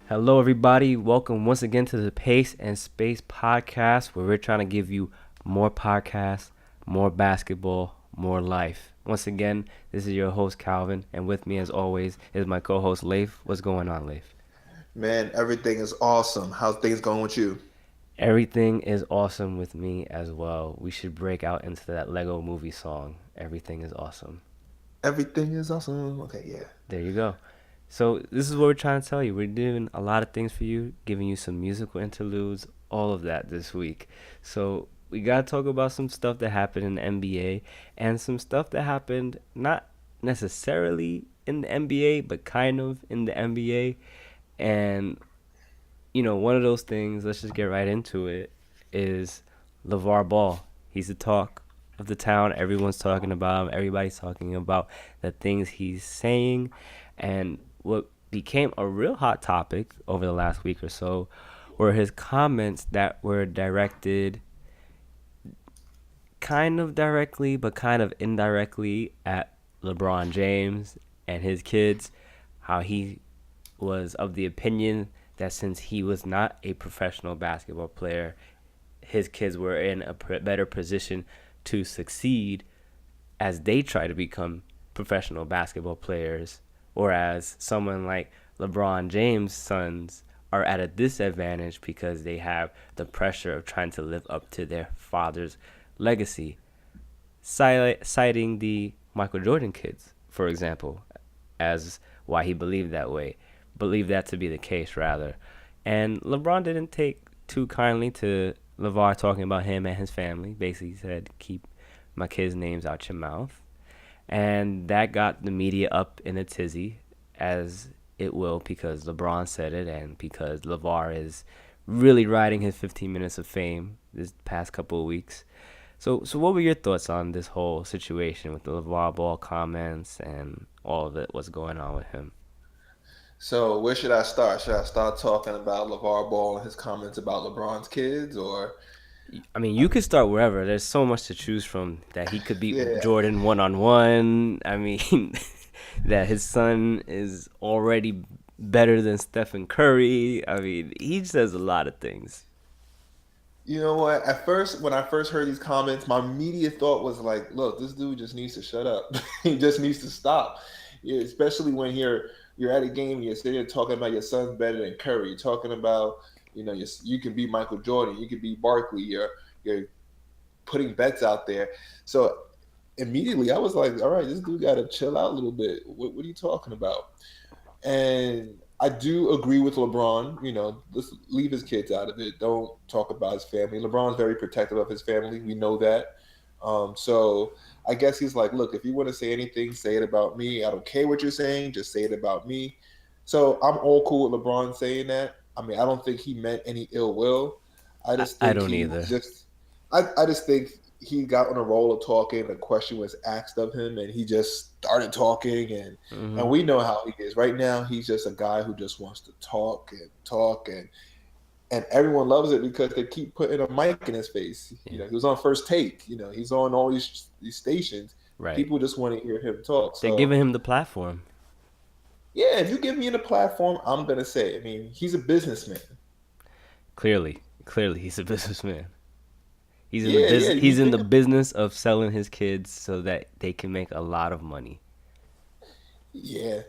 Hello, everybody. Welcome once again to the Pace and Space podcast, where we're trying to give you more podcasts, more basketball, more life. Once again, this is your host, Calvin, and with me, as always, is my co-host, Leif. What's going on, Leif? Man, everything is awesome. How's things going with you? Everything is awesome with me as well. We should break out into that Lego movie song. Everything is awesome. Everything is awesome. Okay, yeah. There you go. So this is what we're trying to tell you. We're doing a lot of things for you, giving you some musical interludes, all of that this week. So we gotta talk about some stuff that happened in the NBA and some stuff that happened not necessarily in the NBA, but kind of in the NBA. And one of those things. Let's just get right into it. Is Lavar Ball? He's the talk of the town. Everyone's talking about him. Everybody's talking about the things he's saying, and what became a real hot topic over the last week or so were his comments that were directed kind of directly but kind of indirectly at LeBron James and his kids. How he was of the opinion that since he was not a professional basketball player, his kids were in a better position to succeed as they try to become professional basketball players, whereas someone like LeBron James' sons are at a disadvantage because they have the pressure of trying to live up to their father's legacy, citing the Michael Jordan kids, for example, as why he believed that to be the case, rather. And LeBron didn't take too kindly to LeVar talking about him and his family. Basically said, keep my kids' names out your mouth. And that got the media up in a tizzy, as it will, because LeBron said it and because LeVar is really riding his 15 minutes of fame this past couple of weeks. So what were your thoughts on this whole situation with the LeVar Ball comments and all of it, what's going on with him? So where should I start? Should I start talking about LeVar Ball and his comments about LeBron's kids, or I mean, you could start wherever. There's so much to choose from. That he could beat yeah, Jordan 1-on-1. I mean, that his son is already better than Stephen Curry. I mean, he says a lot of things. you know what? At first, when I first heard these comments, my immediate thought was like, "Look, this dude just needs to shut up. He just needs to stop." Yeah, especially when you're at a game and you're sitting there talking about your son's better than Curry, you're talking about you can beat Michael Jordan, you can beat Barkley. You're putting bets out there. So immediately I was like, all right, this dude got to chill out a little bit. What are you talking about? And I do agree with LeBron. Let's leave his kids out of it. Don't talk about his family. LeBron's very protective of his family. We know that. So I guess he's like, look, if you want to say anything, say it about me. I don't care what you're saying. Just say it about me. So I'm all cool with LeBron saying that. I mean, I don't think he meant any ill will. I just I think don't he either. just, I just think he got on a roll of talking. A question was asked of him, and he just started talking. And Hmm. we know how he is. Right now, he's just a guy who just wants to talk and talk, and everyone loves it because they keep putting a mic in his face. Yeah. He was on First Take. He's on all these stations. Right. People just want to hear him talk. They're So giving him the platform. yeah, if you give me the platform, I'm gonna say. I mean, he's a businessman. Clearly, he's a businessman. He's in the Yeah, yeah. You He's in think the business of selling his kids so that they can make a lot of money. Yeah,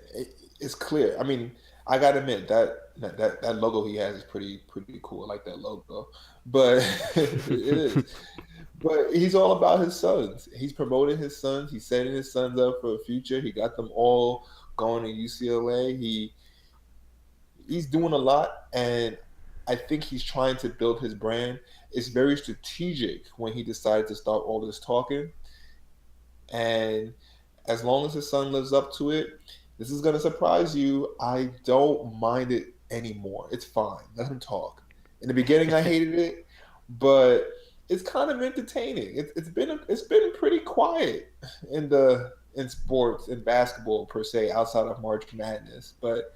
it's clear. I mean, I gotta admit that logo he has is pretty cool. I like that logo, but it is. But he's all about his sons. He's promoting his sons. He's setting his sons up for the future. He got them all going to UCLA. He's doing a lot, and I think he's trying to build his brand. It's very strategic when he decided to start all this talking, and as long as his son lives up to it, this is going to surprise you. I don't mind it anymore. It's fine. Let him talk. In the beginning, I hated it, but it's kind of entertaining. It's been pretty quiet in sports in basketball per se outside of March Madness, but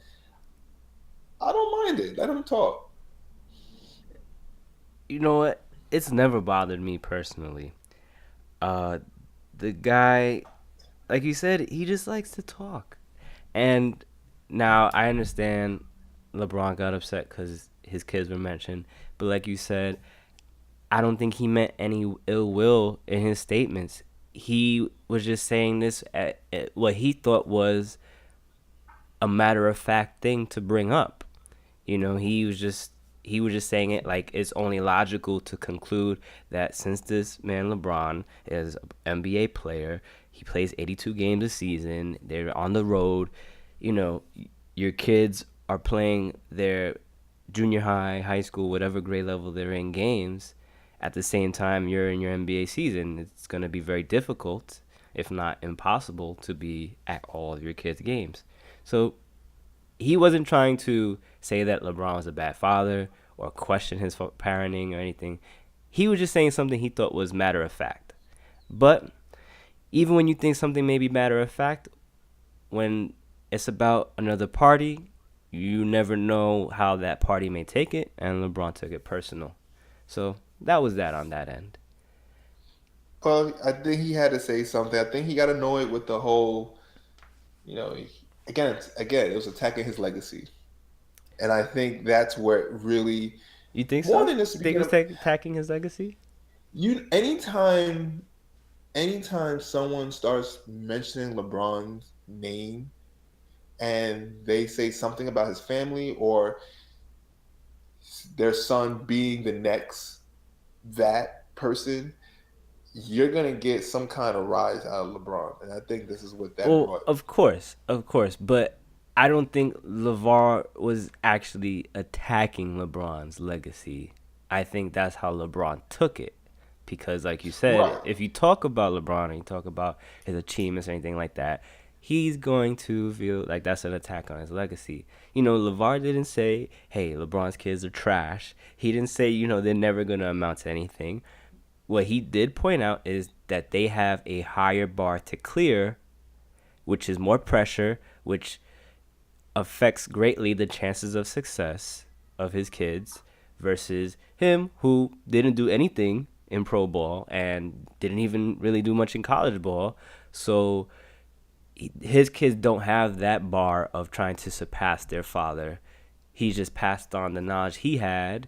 I don't mind it. Let him talk. You know what? It's never bothered me personally. Uh, the guy, like you said, he just likes to talk. And now I understand LeBron got upset because his kids were mentioned, but like you said, I don't think he meant any ill will in his statements. He was just saying this at what he thought was a matter of fact thing to bring up. He was just saying it like it's only logical to conclude that since this man LeBron is an NBA player, he plays 82 games a season, they're on the road, you know, your kids are playing their junior high, high school, whatever grade level they're in games at the same time you're in your NBA season. It's going to be very difficult, if not impossible, to be at all of your kids' games. So he wasn't trying to say that LeBron was a bad father or question his parenting or anything. He was just saying something he thought was matter of fact. But even when you think something may be matter of fact, when it's about another party, you never know how that party may take it, and LeBron took it personal. So that was that on that end. Well, I think he had to say something. I think he got annoyed with the whole, again, it was attacking his legacy, and I think that's where it really, You think more so? than just You think speaking it was of attacking his legacy? anytime someone starts mentioning LeBron's name and they say something about his family or their son being the next that person, you're gonna get some kind of rise out of LeBron, and I think this is what that Well, brought. of course, but I don't think LeVar was actually attacking LeBron's legacy. I think that's how LeBron took it. Because, like you said, Right. if you talk about LeBron and you talk about his achievements or anything like that, he's going to feel like that's an attack on his legacy. LeVar didn't say, hey, LeBron's kids are trash. He didn't say, they're never going to amount to anything. What he did point out is that they have a higher bar to clear, which is more pressure, which affects greatly the chances of success of his kids versus him, who didn't do anything in pro ball and didn't even really do much in college ball. So his kids don't have that bar of trying to surpass their father. He just passed on the knowledge he had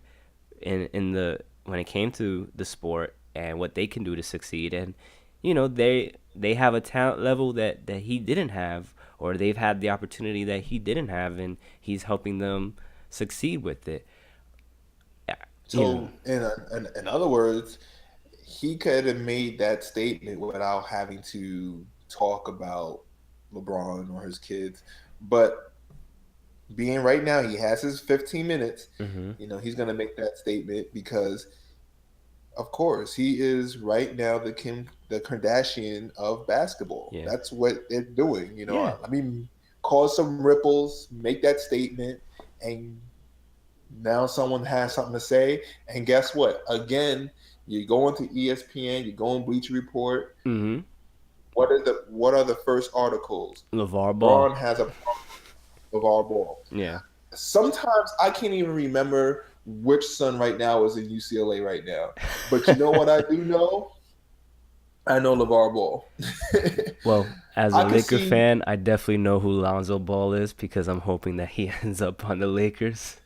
in the when it came to the sport and what they can do to succeed. And they have a talent level that he didn't have, or they've had the opportunity that he didn't have, and he's helping them succeed with it. you know So, in other words, he could have made that statement without having to talk about LeBron or his kids. But being right now, he has his 15 minutes. mhm He's going to make that statement because, of course, he is right now the Kardashian of basketball. yeah, That's what they're doing. yeah. I mean, cause some ripples, make that statement, and now someone has something to say. And guess what? Again, you go into ESPN, you go on Bleacher Report. mhm What are the first articles? Lavar Ball. LeBron has a problem with our ball. Yeah. Sometimes I can't even remember which son right now is in UCLA right now. But you know what I do know? I know LeVar Ball. Well, as a I can Laker see, fan, I definitely know who Lonzo Ball is because I'm hoping that he ends up on the Lakers.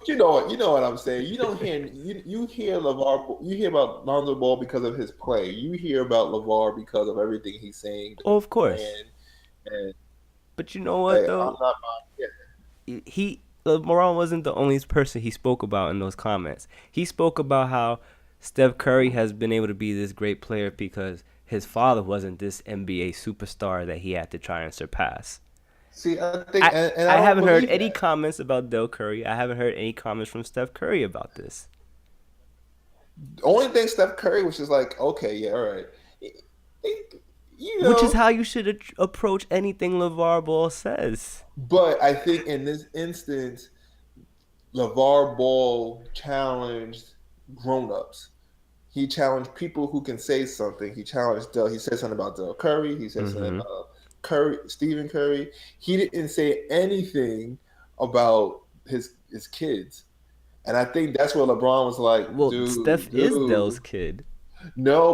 you know what I'm saying. You don't hear you hear LeVar, you hear about Lonzo Ball because of his play. You hear about LeVar because of everything he's saying, Oh, of course. playing, and But you know what hey, I'm though? not buying it. He LeBron wasn't the only person he spoke about in those comments. He spoke about how Steph Curry has been able to be this great player because his father wasn't this NBA superstar that he had to try and surpass. See, I think, I and I I don't haven't heard believe any that. comments about Del Curry. I haven't heard any comments from Steph Curry about this, The only thing Steph Curry was just like, okay, yeah, all right. It- you which is know, how you should approach anything LeVar Ball says. but I think in this instance, LeVar Ball challenged grown-ups. He challenged people who can say something. He challenged Del. He said something about Del Curry. He said something Mm-hmm. about Curry, Stephen Curry. He didn't say anything about his kids. And I think that's where LeBron was like, Well, Steph is Del's dude. kid. No,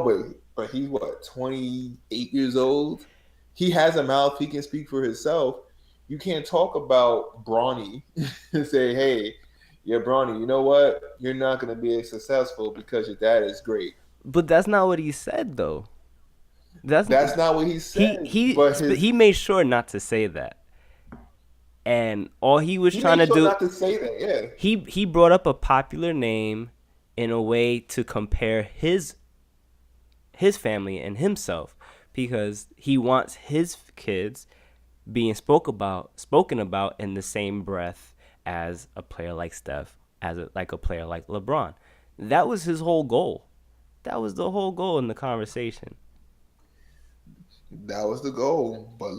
but he's what, 28 years old? he has a mouth. He can speak for himself. You can't talk about Brawny and say, "Hey, yeah, Brawny, you know what? You're not going to be as successful because your dad is great." But that's not what he said though. That's That's not what he he said. he But he his made sure not to say that. And all he was he trying made to sure do, not to say that. Yeah, he brought up a popular name in a way to compare his family and himself, because he wants his kids being spoken about in the same breath as a player like Steph, like a player like LeBron. That was his whole goal. That was the whole goal in the conversation. that was the goal. But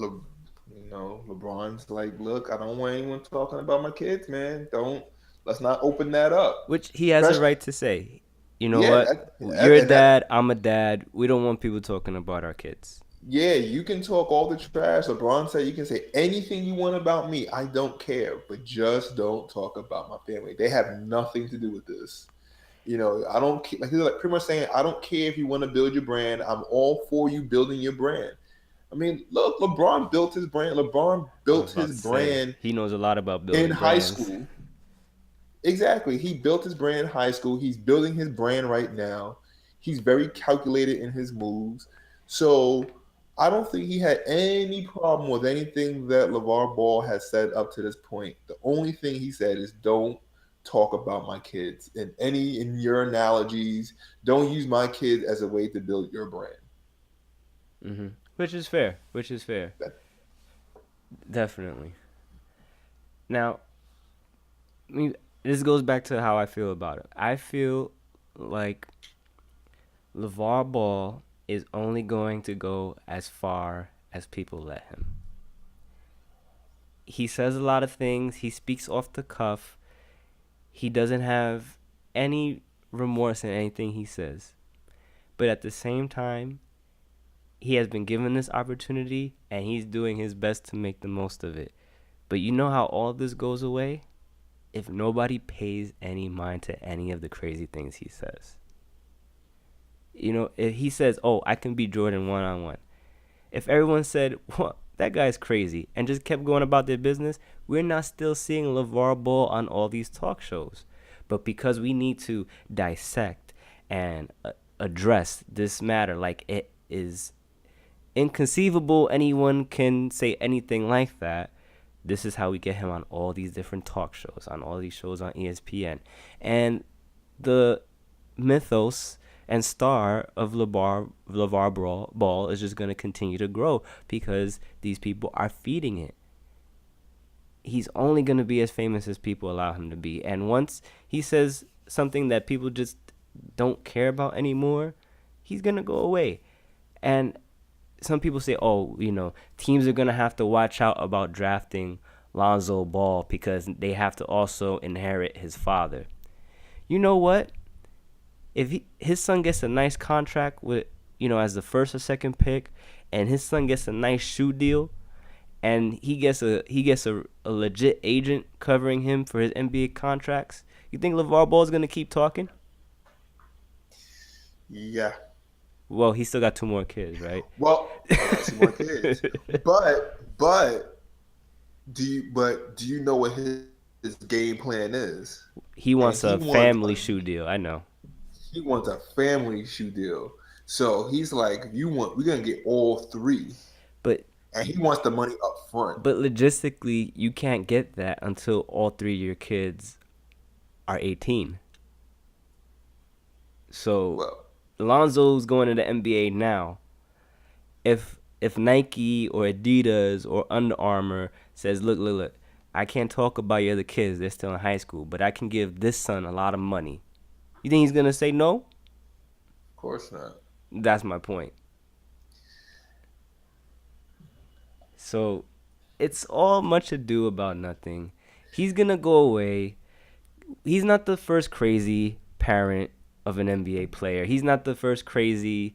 LeBron's like, look, I don't want anyone talking about my kids, man. Don't let's not open that up. Which he has a Especially, right to say. You know yeah, what? You're a and that dad, I'm a dad. We don't want people talking about our kids. yeah, you can talk all the trash. LeBron said you can say anything you want about me. I don't care, but just don't talk about my family. They have nothing to do with this. I don't care. Like he's like pretty much saying, I don't care if you want to build your brand. I'm all for you building your brand. I mean, look, LeBron built his brand. LeBron I was built about his to say, brand he knows a lot about in building high brands. school. Exactly. He built his brand in high school. He's building his brand right now. He's very calculated in his moves. So I don't think he had any problem with anything that LeVar Ball has said up to this point. The only thing he said is don't talk about my kids in your analogies. Don't use my kids as a way to build your brand. Which is fair. Which is fair. That, Definitely. Now, I mean, this goes back to how I feel about it. I feel like LeVar Ball is only going to go as far as people let him. He says a lot of things. He speaks off the cuff. He doesn't have any remorse in anything he says. But at the same time, he has been given this opportunity and he's doing his best to make the most of it. But you know how all of this goes away? If nobody pays any mind to any of the crazy things he says. If he says, "Oh, I can beat Jordan one on one," if everyone said, "What, that guy's crazy," and just kept going about their business, we're not still seeing LeVar Ball on all these talk shows. But because we need to dissect and address this matter like it is inconceivable anyone can say anything like that, this is how we get him on all these different talk shows, on all these shows on ESPN. And the mythos and star of LeVar Ball is just going to continue to grow because these people are feeding it. He's only going to be as famous as people allow him to be. And once he says something that people just don't care about anymore, he's going to go away. And some people say, "Oh, teams are going to have to watch out about drafting Lonzo Ball because they have to also inherit his father." You know what? If his son gets a nice contract with, as the first or second pick, and his son gets a nice shoe deal, and he gets a legit agent covering him for his NBA contracts, you think LeVar Ball is going to keep talking? yeah. Well, he still got two more kids, right? Well, I got some more kids. But do you know what his game plan is? He And wants a family shoe deal. I know. he wants a family shoe deal. So he's like, we're gonna get all three, But and he wants the money up front. but logistically, you can't get that until all three of your kids are 18. So Well, Lonzo's going to the NBA now. If Nike or Adidas or Under Armour says, "Look, I can't talk about your other kids, they're still in high school, but I can give this son a lot of money," you think he's gonna say no? of course not. That's my point. So it's all much ado about nothing. He's gonna go away. He's not the first crazy parent of an NBA player. He's not the first crazy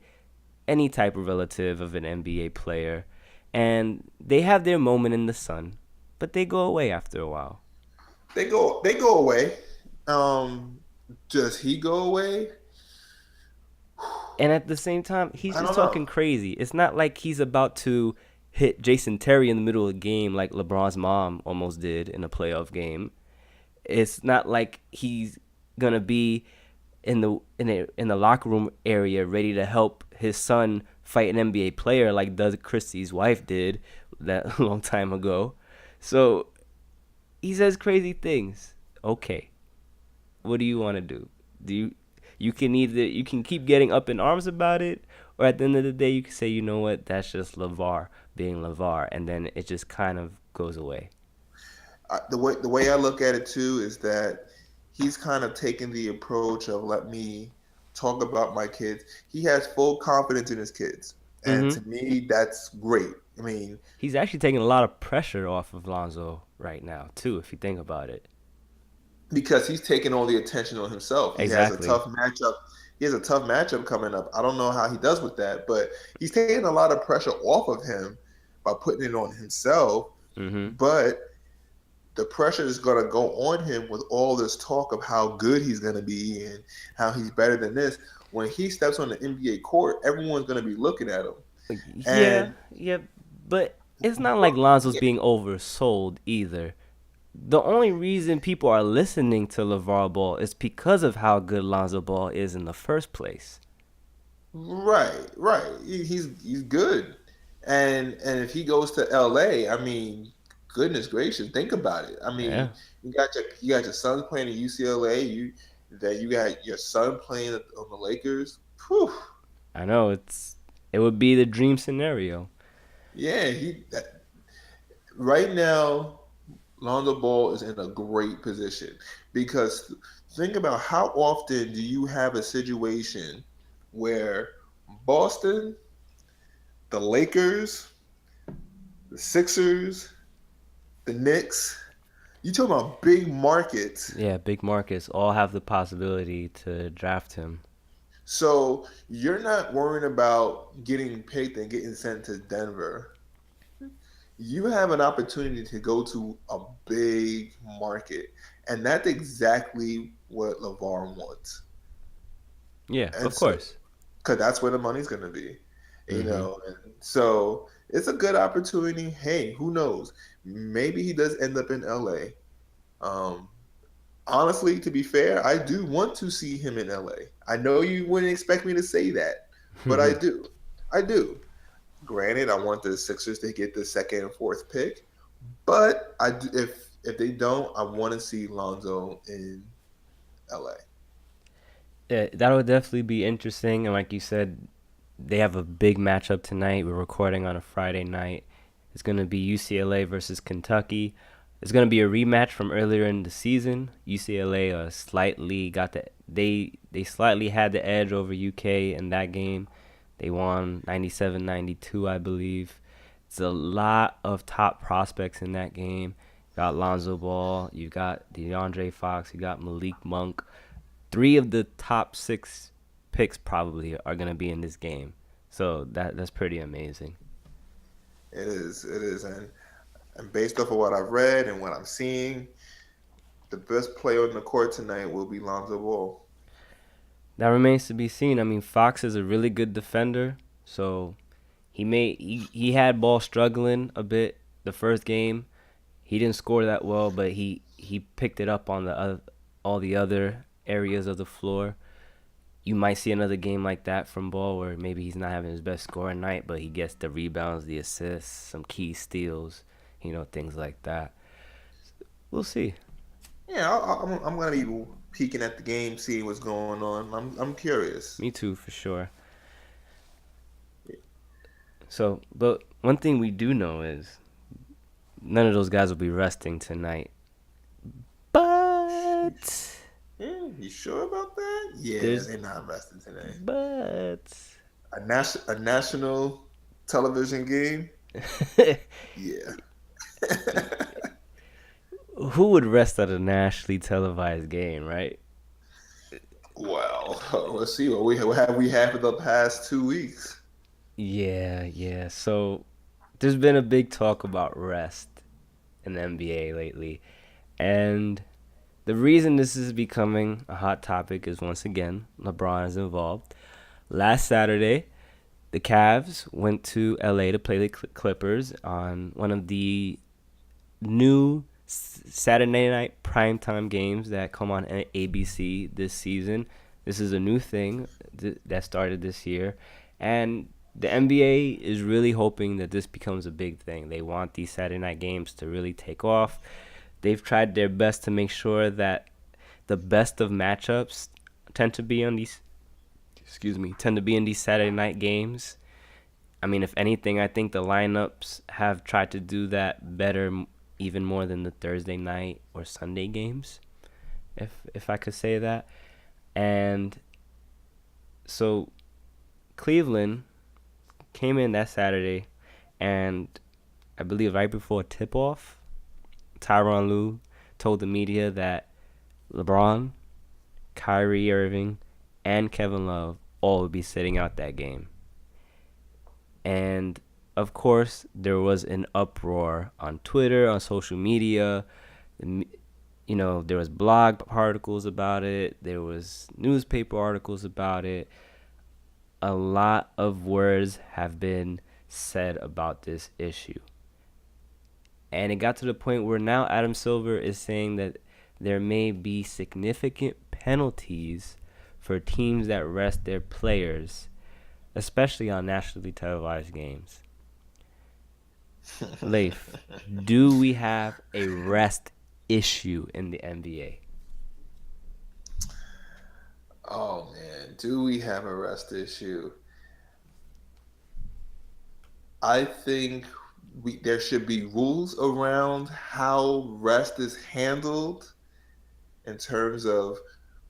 any type of relative of an NBA player. And they have their moment in the sun, but they go away after a while. They go away. Does he go away? And at the same time, he's I just don't know. talking crazy. It's not like he's about to hit Jason Terry in the middle of the game like LeBron's mom almost did in a playoff game. It's not like he's gonna be in the locker room area ready to help his son fight an NBA player like Doug Christie's wife did that a long time ago. So he says crazy things. Okay, what do you want to do? Do you can keep getting up in arms about it, or at the end of the day you can say, you know what, that's just Lavar being Lavar, and then it just kind of goes away. The way I look at it too is that he's kind of taken the approach of let me talk about my kids. He has full confidence in his kids, and Mm-hmm. to me, that's great. I mean, He's actually taking a lot of pressure off of Lonzo right now too, if you think about it. because he's taking all the attention on himself. He has a Exactly. tough matchup. He has a tough matchup coming up. I don't know how he does with that, but he's taking a lot of pressure off of him by putting it on himself. Mm-hmm. But the pressure is going to go on him with all this talk of how good he's going to be and how he's better than this. When he steps on the NBA court, everyone's going to be looking at him. Yeah, And yeah, but it's not like Lonzo's being oversold either. The only reason people are listening to Lavar Ball is because of how good Lonzo Ball is in the first place. right, right, he's good. And if he goes to LA, I mean, goodness gracious, think about it. I Yeah, mean, you got your son playing at UCLA. You got your son playing on the Lakers. Whew. I know it would be the dream scenario. Yeah, right now Lonzo Ball is in a great position because think about how often do you have a situation where Boston, the Lakers, the Sixers, the Knicks, you talk about big markets. Yeah, big markets all have the possibility to draft him. So you're not worrying about getting picked and getting sent to Denver. You have an opportunity to go to a big market, and that's exactly what LeVar wants. Yeah, And of so, course. because that's where the money's going to be, Mm-hmm. and so it's a good opportunity. Hey, who knows? Maybe he does end up in LA. Um, Honestly, to be fair, I do want to see him in LA. I know you wouldn't expect me to say that, but I do. I do. Granted, I want the Sixers to get the second and fourth pick, but if they don't, I want to see Lonzo in LA. Yeah, that'll definitely be interesting. And like you said, they have a big matchup tonight. We're recording on a Friday night. It's going to be UCLA versus Kentucky. It's going to be a rematch from earlier in the season. UCLA slightly got they slightly had the edge over UK in that game. They won 97-92, I believe. It's a lot of top prospects in that game. You got Lonzo Ball, you got DeAndre Fox, you got Malik Monk. Three of the top six picks probably are gonna be in this game. So that's pretty amazing. It is, and based off of what I've read and what I'm seeing, the best player on the court tonight will be Lonzo Ball. That remains to be seen. I mean, Fox is a really good defender, so he had Ball struggling a bit the first game. He didn't score that well, but he picked it up on the all the other areas of the floor. You might see another game like that from Ball where maybe he's not having his best scoring night, but he gets the rebounds, the assists, some key steals, things like that. We'll see. Yeah, I'm gonna be peeking at the game, seeing what's going on. I'm curious. Me too, for sure. So, but one thing we do know is none of those guys will be resting tonight. But Yeah, you sure about that? Yeah, there's they're not resting today. but A national television game? Yeah. who would rest at a nationally televised game, right? Well, let's see what have we had for the past 2 weeks. Yeah, yeah. So there's been a big talk about rest in the NBA lately. And the reason this is becoming a hot topic is once again, LeBron is involved. Last Saturday, the Cavs went to LA to play the Clippers on one of the new Saturday night primetime games that come on ABC this season. This is a new thing that started this year, and the NBA is really hoping that this becomes a big thing. They want these Saturday night games to really take off. They've tried their best to make sure that the best of matchups tend to be on these tend to be in these Saturday night games. I mean, if anything, I think the lineups have tried to do that better, even more than the Thursday night or Sunday games, if I could say that. And so Cleveland came in that Saturday, and I believe right before tip-off, Tyronn Lue told the media that LeBron, Kyrie Irving, and Kevin Love all would be sitting out that game. And of course, there was an uproar on Twitter, on social media. There was blog articles about it. There was newspaper articles about it. A lot of words have been said about this issue. And it got to the point where now Adam Silver is saying that there may be significant penalties for teams that rest their players, especially on nationally televised games. Leif, do we have a rest issue in the NBA? Oh man, do we have a rest issue? I think there should be rules around how rest is handled in terms of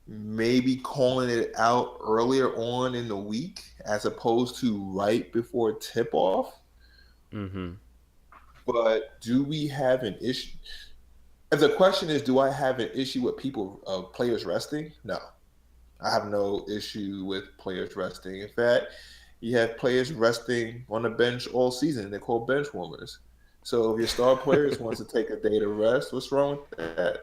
maybe calling it out earlier on in the week as opposed to right before tip off. Mm-hmm. But do we have an issue? If the question is, do I have an issue with players resting? No, I have no issue with players resting. In fact, you have players resting on the bench all season. They're called bench warmers. So if your star players wants to take a day to rest, what's wrong with that?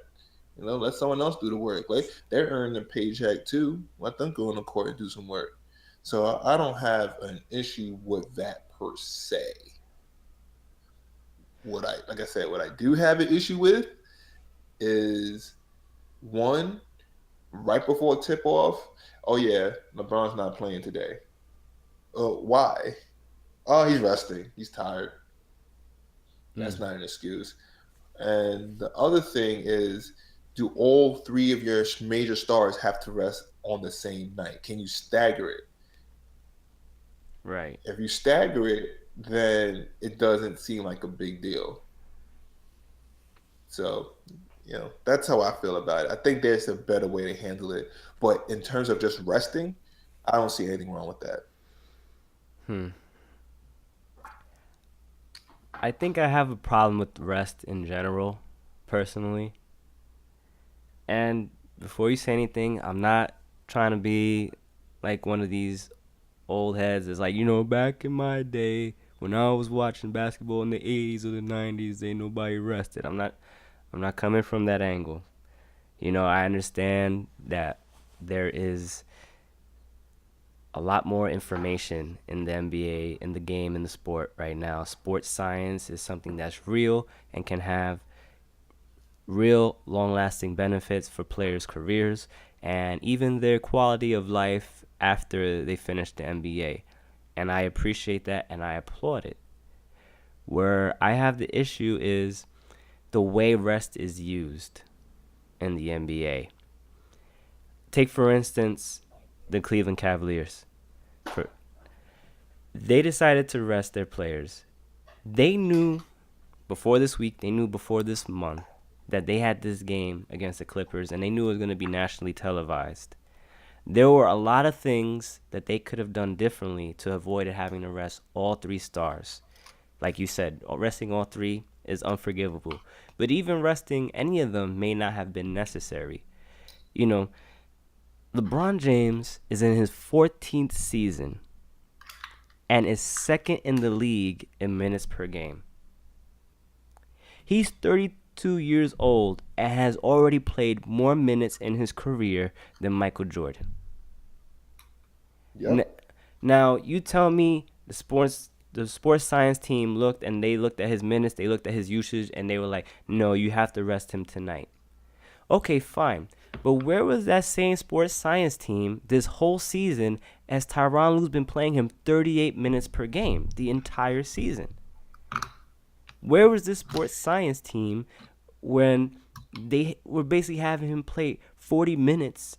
Let someone else do the work. Like, they're earning a paycheck too. Let them go on the court and do some work. So I don't have an issue with that per se. What I do have an issue with is one, right before tip off. Oh yeah, LeBron's not playing today. Oh, why? Oh, he's resting. He's tired. That's not an excuse. And the other thing is, do all three of your major stars have to rest on the same night? Can you stagger it? Right. If you stagger it, then it doesn't seem like a big deal. So, that's how I feel about it. I think there's a better way to handle it. But in terms of just resting, I don't see anything wrong with that. I think I have a problem with rest in general, personally. And before you say anything, I'm not trying to be like one of these old heads. It's like, back in my day when I was watching basketball in the 80s or the 90s, ain't nobody rested. I'm not coming from that angle. I understand that there is a lot more information in the NBA, in the game, in the sport right now. Sports science is something that's real and can have real long-lasting benefits for players' careers and even their quality of life after they finish the NBA. And I appreciate that and I applaud it. Where I have the issue is the way rest is used in the NBA. Take, for instance, the Cleveland Cavaliers. They decided to rest their players. They knew before this week, they knew before this month that they had this game against the Clippers, and they knew it was going to be nationally televised. There were a lot of things that they could have done differently to avoid having to rest all three stars. Like you said, resting all three is unforgivable. But even resting any of them may not have been necessary. LeBron James is in his 14th season and is second in the league in minutes per game. He's 32 years old and has already played more minutes in his career than Michael Jordan. Yep. Now, you tell me The sports science team looked, and they looked at his minutes, they looked at his usage, and they were like, "No, you have to rest him tonight." Okay, fine. But where was that same sports science team this whole season as Tyronn Lue's been playing him 38 minutes per game the entire season? Where was this sports science team when they were basically having him play 40 minutes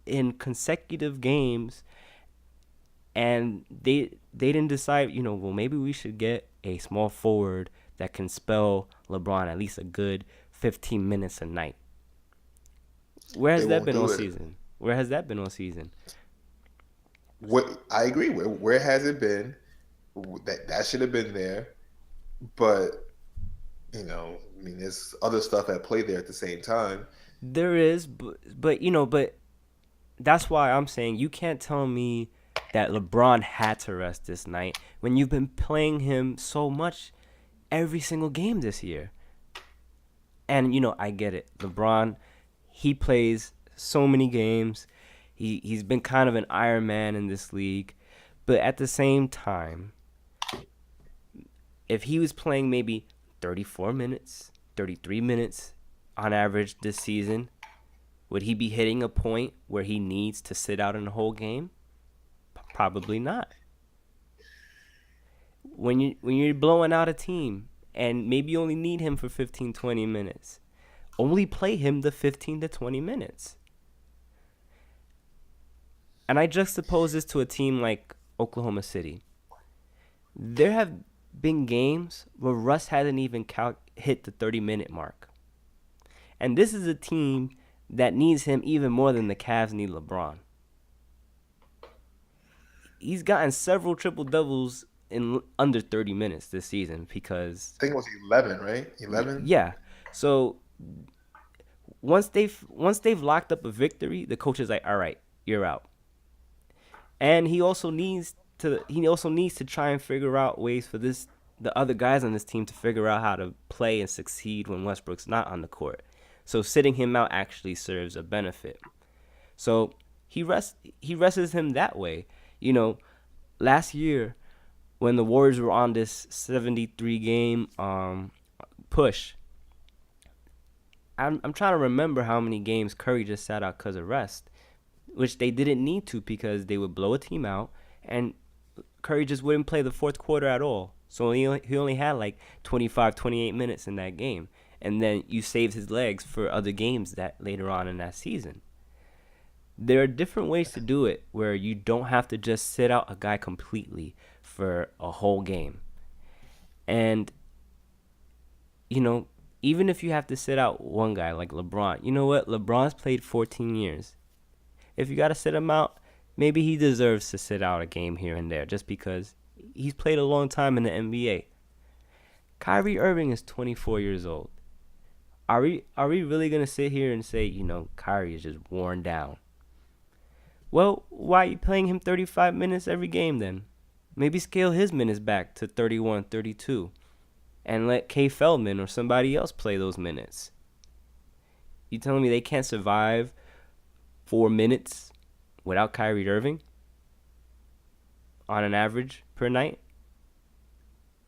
in consecutive games, and they didn't decide, well, maybe we should get a small forward that can spell LeBron at least a good 15 minutes a night. Where They has that won't been all do it. season? Where has that been all season? What I agree. Where has it been? That should have been there. But I mean, there's other stuff at play there at the same time. There is, but that's why I'm saying you can't tell me that LeBron had to rest this night when you've been playing him so much every single game this year. And I get it. LeBron, he plays so many games. He's been kind of an Iron Man in this league, but at the same time, if he was playing maybe 34 minutes, 33 minutes on average this season, would he be hitting a point where he needs to sit out in the whole game? Probably not. When you're blowing out a team and maybe you only need him for 15, 20 minutes, only play him the 15 to 20 minutes. And I juxtapose this to a team like Oklahoma City. There have been games where Russ hasn't even hit the 30-minute mark. And this is a team that needs him even more than the Cavs need LeBron. He's gotten several triple doubles in under 30 minutes this season because I think it was 11, right? 11. yeah. So once they've locked up a victory, the coach is like, "All right, you're out." And he also needs to try and figure out ways for the other guys on this team to figure out how to play and succeed when Westbrook's not on the court. So sitting him out actually serves a benefit. So he rests him that way. Last year when the Warriors were on this 73 game push, I'm trying to remember how many games Curry just sat out because of rest, which they didn't need to because they would blow a team out and Curry just wouldn't play the fourth quarter at all. So he only had like 25, 28 minutes in that game. And then you saved his legs for other games that later on in that season. There are different ways to do it where you don't have to just sit out a guy completely for a whole game. And, you know, even if you have to sit out one guy like LeBron, you know what? LeBron's played 14 years. If you got to sit him out, maybe he deserves to sit out a game here and there just because he's played a long time in the NBA. Kyrie Irving is 24 years old. Are we really going to sit here and say, Kyrie is just worn down? Well, why are you playing him 35 minutes every game then? Maybe scale his minutes back to 31, 32, and let Kay Feldman or somebody else play those minutes. You telling me they can't survive 4 minutes without Kyrie Irving on an average per night?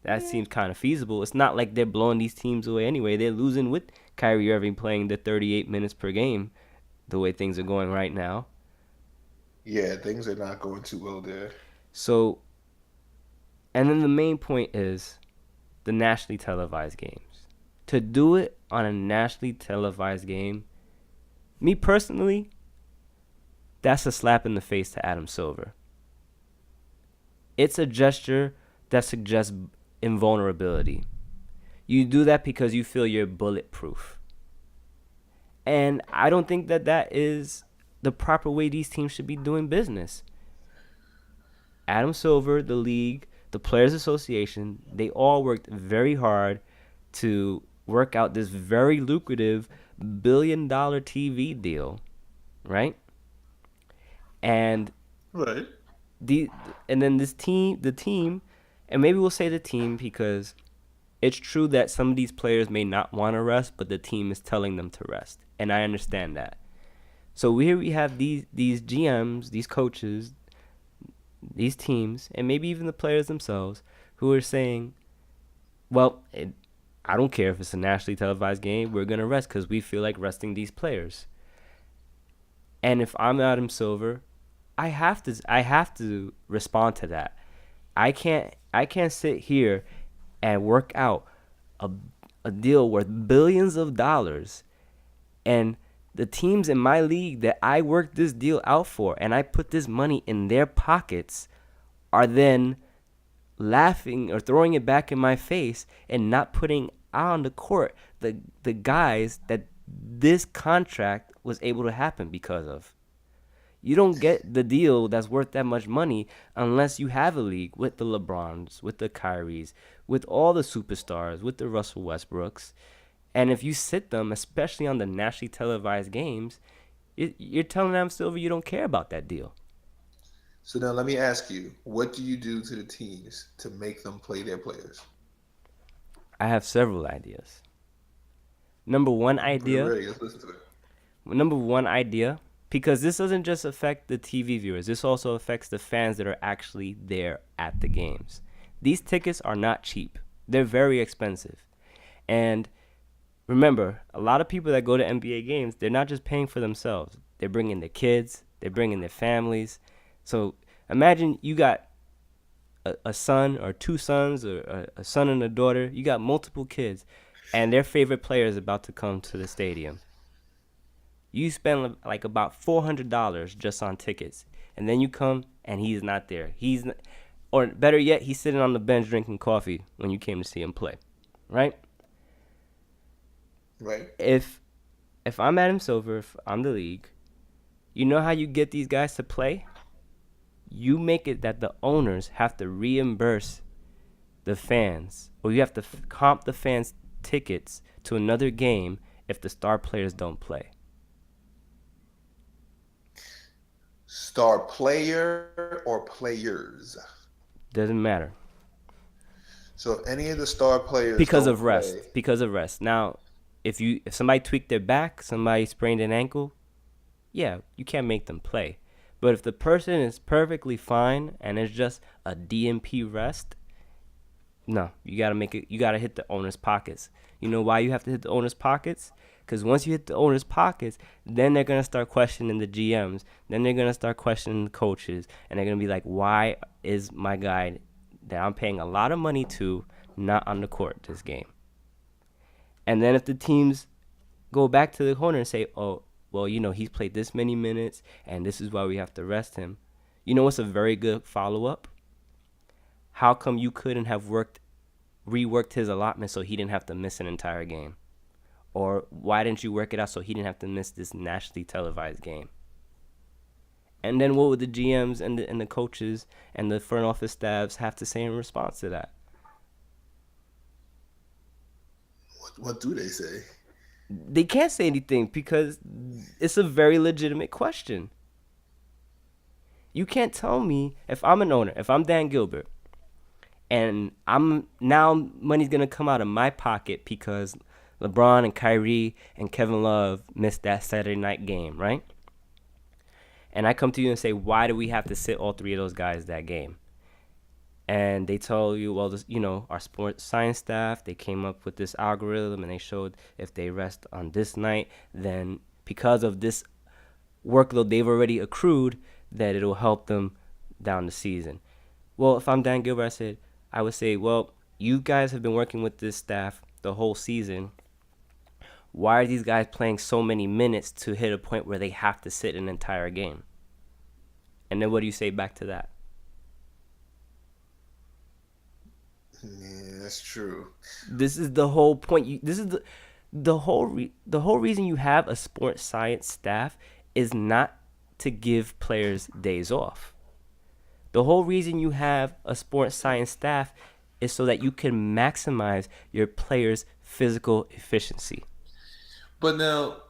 That seems kind of feasible. It's not like they're blowing these teams away anyway. They're losing with Kyrie Irving playing the 38 minutes per game the way things are going right now. Yeah, things are not going too well there. So, and then the main point is the nationally televised games. To do it on a nationally televised game, me personally, that's a slap in the face to Adam Silver. It's a gesture that suggests invulnerability. You do that because you feel you're bulletproof. And I don't think that is the proper way these teams should be doing business. Adam Silver, the league, the Players Association, they all worked very hard to work out this very lucrative $1 billion TV deal, right? And Right. the and then the team, and maybe we'll say the team because it's true that some of these players may not want to rest, but the team is telling them to rest, and I understand that. So here we have these GMs, these coaches, these teams, and maybe even the players themselves, who are saying, well, I don't care if it's a nationally televised game, we're going to rest because we feel like resting these players. And if I'm Adam Silver, I have to respond to that. I can't sit here and work out a, a deal worth billions of dollars, and the teams in my league that I worked this deal out for and I put this money in their pockets are then laughing or throwing it back in my face and not putting out on the court the guys that this contract was able to happen because of. You don't get the deal that's worth that much money unless you have a league with the LeBrons, with the Kyries, with all the superstars, with the Russell Westbrooks. And if you sit them, especially on the nationally televised games, you're telling them, Silver, you don't care about that deal. So now let me ask you, what do you do to the teams to make them play their players? I have several ideas. Number one Put it idea, ready. Let's listen to it. number one idea, because this doesn't just affect the TV viewers, this also affects the fans that are actually there at the games. These tickets are not cheap. They're very expensive. And remember, a lot of people that go to NBA games, they're not just paying for themselves. They're bringing their kids, they're bringing their families. So imagine you got a son or two sons or a son and a daughter. You got multiple kids, and their favorite player is about to come to the stadium. You spend like about $400 just on tickets, and then you come and he's not there. Or better yet, he's sitting on the bench drinking coffee when you came to see him play, right? Right? If if I'm Adam Silver, if I'm the league, you know how you get these guys to play? You make it that the owners have to reimburse the fans, or you have to comp the fans tickets to another game if the star players don't play. Star player or players? Doesn't matter So if any of the star players because don't of play, rest. Because of rest. Now, if somebody tweaked their back, somebody sprained an ankle, yeah, you can't make them play. But if the person is perfectly fine and it's just a DMP rest, no, you gotta make it. You gotta hit the owner's pockets. You know why you have to hit the owner's pockets? Because once you hit the owner's pockets, then they're gonna start questioning the GMs. Then they're gonna start questioning the coaches, and they're gonna be like, "Why is my guy that I'm paying a lot of money to not on the court this game?" And then if the teams go back to the corner and say, "Oh, well, he's played this many minutes, and this is why we have to rest him," you know what's a very good follow up? How come you couldn't have reworked his allotment so he didn't have to miss an entire game? Or why didn't you work it out so he didn't have to miss this nationally televised game? And then what would the GMs and the coaches and the front office staffs have to say in response to that? what do they say? They can't say anything because it's a very legitimate question. You can't tell me, if I'm an owner, if I'm Dan Gilbert, and I'm now money's gonna come out of my pocket because LeBron and Kyrie and Kevin Love missed that Saturday night game, right? And I come to you and say, why do we have to sit all three of those guys that game? And they tell you, well, our sports science staff, they came up with this algorithm and they showed if they rest on this night, then because of this workload they've already accrued, that it'll help them down the season. Well, if I'm Dan Gilbert, I would say, well, you guys have been working with this staff the whole season. Why are these guys playing so many minutes to hit a point where they have to sit an entire game? And then what do you say back to that? Yeah, that's true. This is the whole point. This is the whole reason you have a sports science staff is not to give players days off. The whole reason you have a sports science staff is so that you can maximize your players' physical efficiency. But now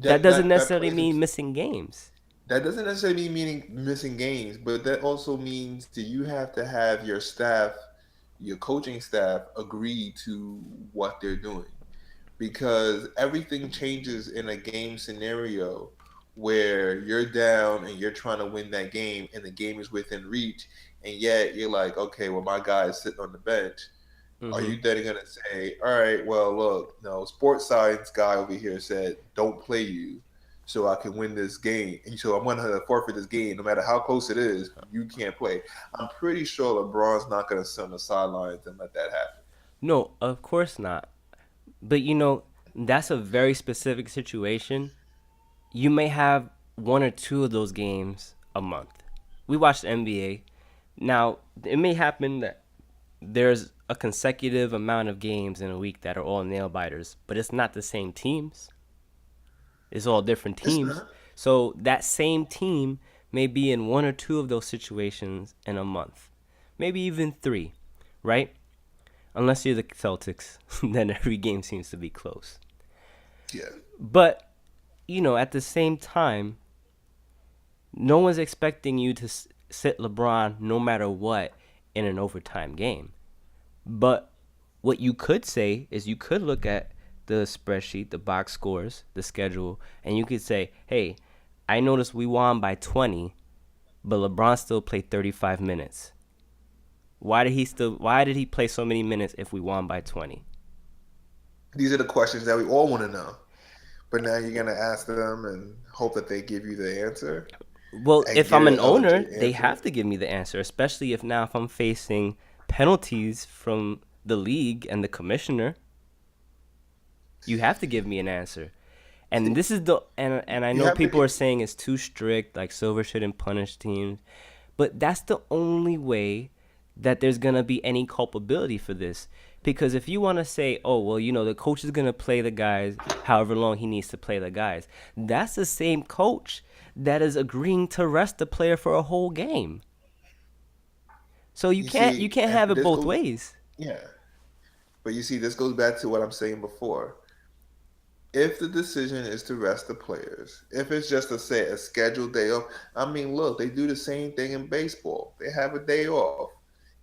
That that doesn't that that necessarily plays into mean missing games. that doesn't necessarily mean meaning missing games, but that also means that you have to have your staff, your coaching staff, agree to what they're doing because everything changes in a game scenario where you're down and you're trying to win that game and the game is within reach, and yet you're like, okay, well, my guy is sitting on the bench. Are Mm-hmm. you then going to say, all right, well, look, no, sports science guy over here said, don't play you so I can win this game. And so I'm going to forfeit this game no matter how close it is. You can't play. I'm pretty sure LeBron's not going to sit on the sidelines and let that happen. No, of course not. But that's a very specific situation. You may have one or two of those games a month. We watch the NBA. Now, it may happen that there's a consecutive amount of games in a week that are all nail biters, but it's not the same teams. It's all different It's teams. not. So that same team may be in one or two of those situations in a month, maybe even three, right? Unless you're the Celtics, then every game seems to be close. Yeah. But, at the same time, no one's expecting you to sit LeBron no matter what in an overtime game. But what you could say is you could look at the spreadsheet, the box scores, the schedule, and you could say, hey, I noticed we won by 20, but LeBron still played 35 minutes. Why did he play so many minutes if we won by 20? These are the questions that we all want to know. But now you're going to ask them and hope that they give you the answer Well, and if get I'm an it a owner, legit they answer. have to give me the answer, especially if I'm facing penalties from the league and the commissioner. You have to give me an answer. And this is the and I You know have to people get, are saying it's too strict, like Silver shouldn't punish teams, but that's the only way that there's gonna be any culpability for this. Because if you want to say, oh well, the coach is gonna play the guys however long he needs to play the guys, that's the same coach that is agreeing to rest the player for a whole game. So you you can't you see, can't and have it this both goes, ways. yeah. But you see, this goes back to what I'm saying before. If the decision is to rest the players, if it's just to say a scheduled day off, I mean, look, they do the same thing in baseball. They have a day off.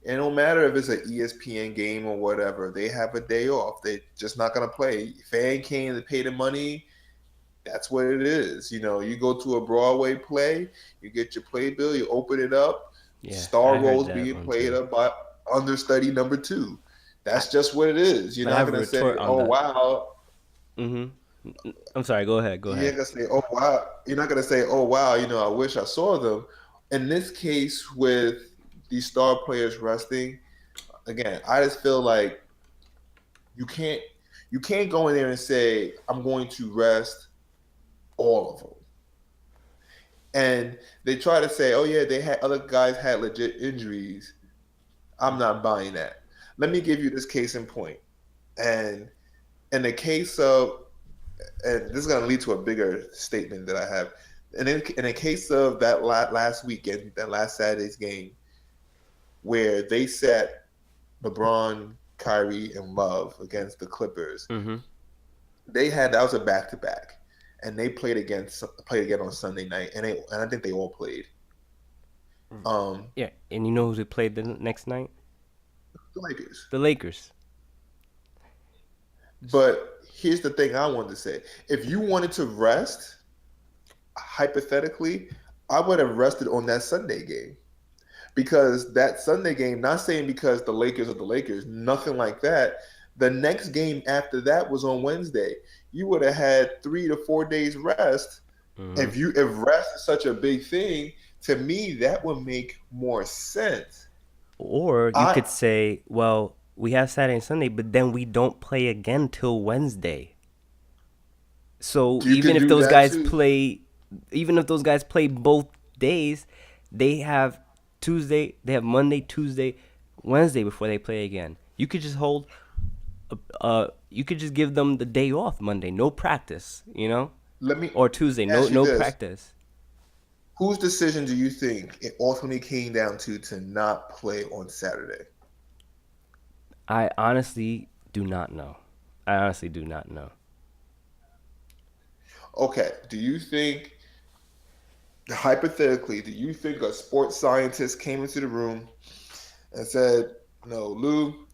It don't matter if it's an ESPN game or whatever. They have a day off. They just not gonna play. Fan came to pay the money. That's what it is. You go to a Broadway play, you get your playbill, you open it up, Yeah, star I heard roles that being one played too. up by understudy number two. I, That's just what it is. You're but I not have a gonna retort say, on "Oh that. wow." I'm sorry. Go ahead. Go You're ahead. gonna say, "Oh wow." You're not gonna say, "Oh wow." I wish I saw them. In this case, with these star players resting, again, I just feel like you can't you can't go in there and say, "I'm going to rest all of them." And they try to say, "Oh yeah, they had other guys had legit injuries." I'm not buying that. Let me give you this case in point. And in the case of, and this is going to lead to a bigger statement that I have. And in the case of that last weekend, that last Saturday's game, where they sat LeBron, Kyrie, and Love against the Clippers, Mm-hmm. that was a back to back, and they played again on Sunday night, and I think they all played. Um, Yeah, and you know who they played the next night? the Lakers. The Lakers. But here's the thing I wanted to say: if you wanted to rest, hypothetically, I would have rested on that Sunday game. Because that Sunday game, not saying because the Lakers are the Lakers, nothing like that. The next game after that was on Wednesday. You would have had 3 to 4 days rest. Mm-hmm. If rest is such a big thing, to me that would make more sense. Or you I could say, well, we have Saturday and Sunday, but then we don't play again till Wednesday. So You can do that too. even if those guys play both days, they have they have Monday, Tuesday, Wednesday before they play again. You could just give them the day off Monday, no practice, Let me or Tuesday, no ask you no this: practice. whose decision do you think it ultimately came down to not play on Saturday? I honestly do not know. I honestly do not know. Okay, do you think hypothetically, do you think a sports scientist came into the room and said, "No, Lou,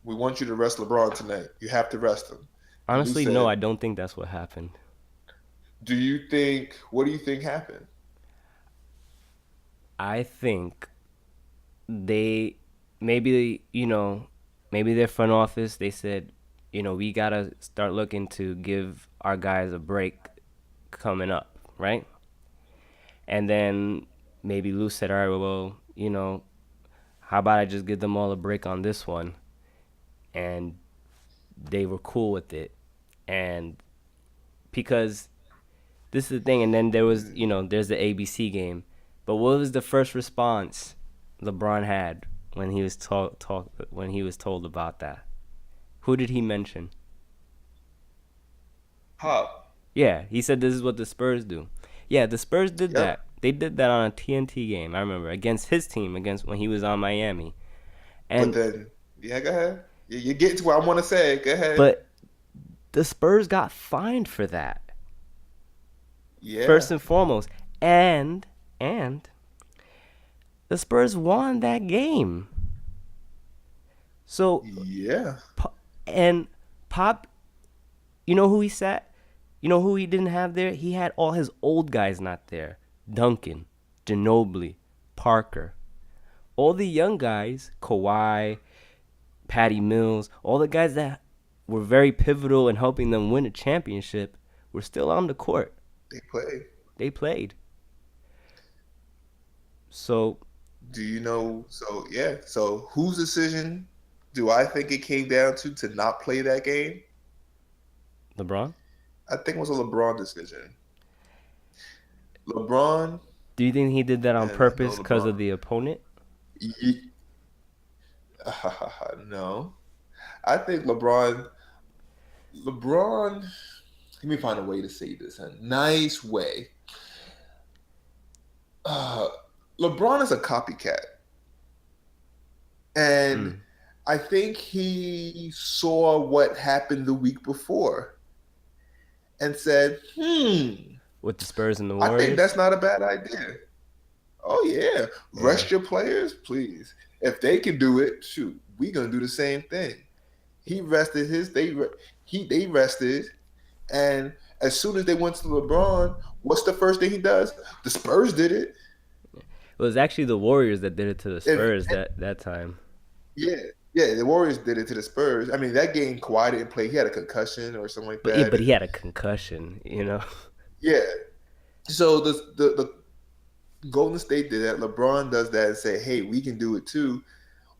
we want you to rest LeBron tonight. You have to rest him." And Lou Honestly, no, said, I don't think that's what happened. Do you think? What do you think happened? I think they maybe maybe their front office they said, we gotta start looking to give our guys a break coming up, right? And then maybe Lou said, all right, well, how about I just give them all a break on this one? And they were cool with it. And because this is the thing, and then there was, there's the ABC game. But what was the first response LeBron had when he was when he was told about that? Who did he mention? Pop. Yeah, he said this is what the Spurs do. Yeah, the Spurs did Yep. that. They did that on a TNT game. I remember against his team, against when he was on Miami. But And then, yeah, go ahead. You get to what I want to say. Go ahead. but the Spurs got fined for that Yeah. first and foremost, and the Spurs won that game. So Yeah. and Pop, you know who he sat? You know who he didn't have there? He had all his old guys not there. Duncan, Ginobili, Parker. All the young guys, Kawhi, Patty Mills, all the guys that were very pivotal in helping them win a championship were still on the court. They play. They played. So, Do you know? So yeah. So whose decision do I think it came down to not play that game? LeBron, I think it was a LeBron decision. LeBron do you think he did that on and I know purpose because LeBron. of the opponent? Ye- no, I think LeBron. Let me find a way to say this in a nice way. Uh, LeBron is a copycat, and Mm. I think he saw what happened the week before and said, With the Spurs and the I think Warriors? that's not a bad idea. Oh yeah, Yeah. rest your players, please. If they can do it, shoot, we gonna do the same thing. He rested his. They rested, and as soon as they went to LeBron, what's the first thing he does? The Spurs did it. It was actually the Warriors that did it to the If Spurs that time. yeah, yeah, the Warriors did it to the Spurs. I mean, that game Kawhi didn't play. He had a concussion or something like But yeah, that, but he and had a concussion. yeah. So the Golden State did that. LeBron does that and say, "Hey, we can do it too."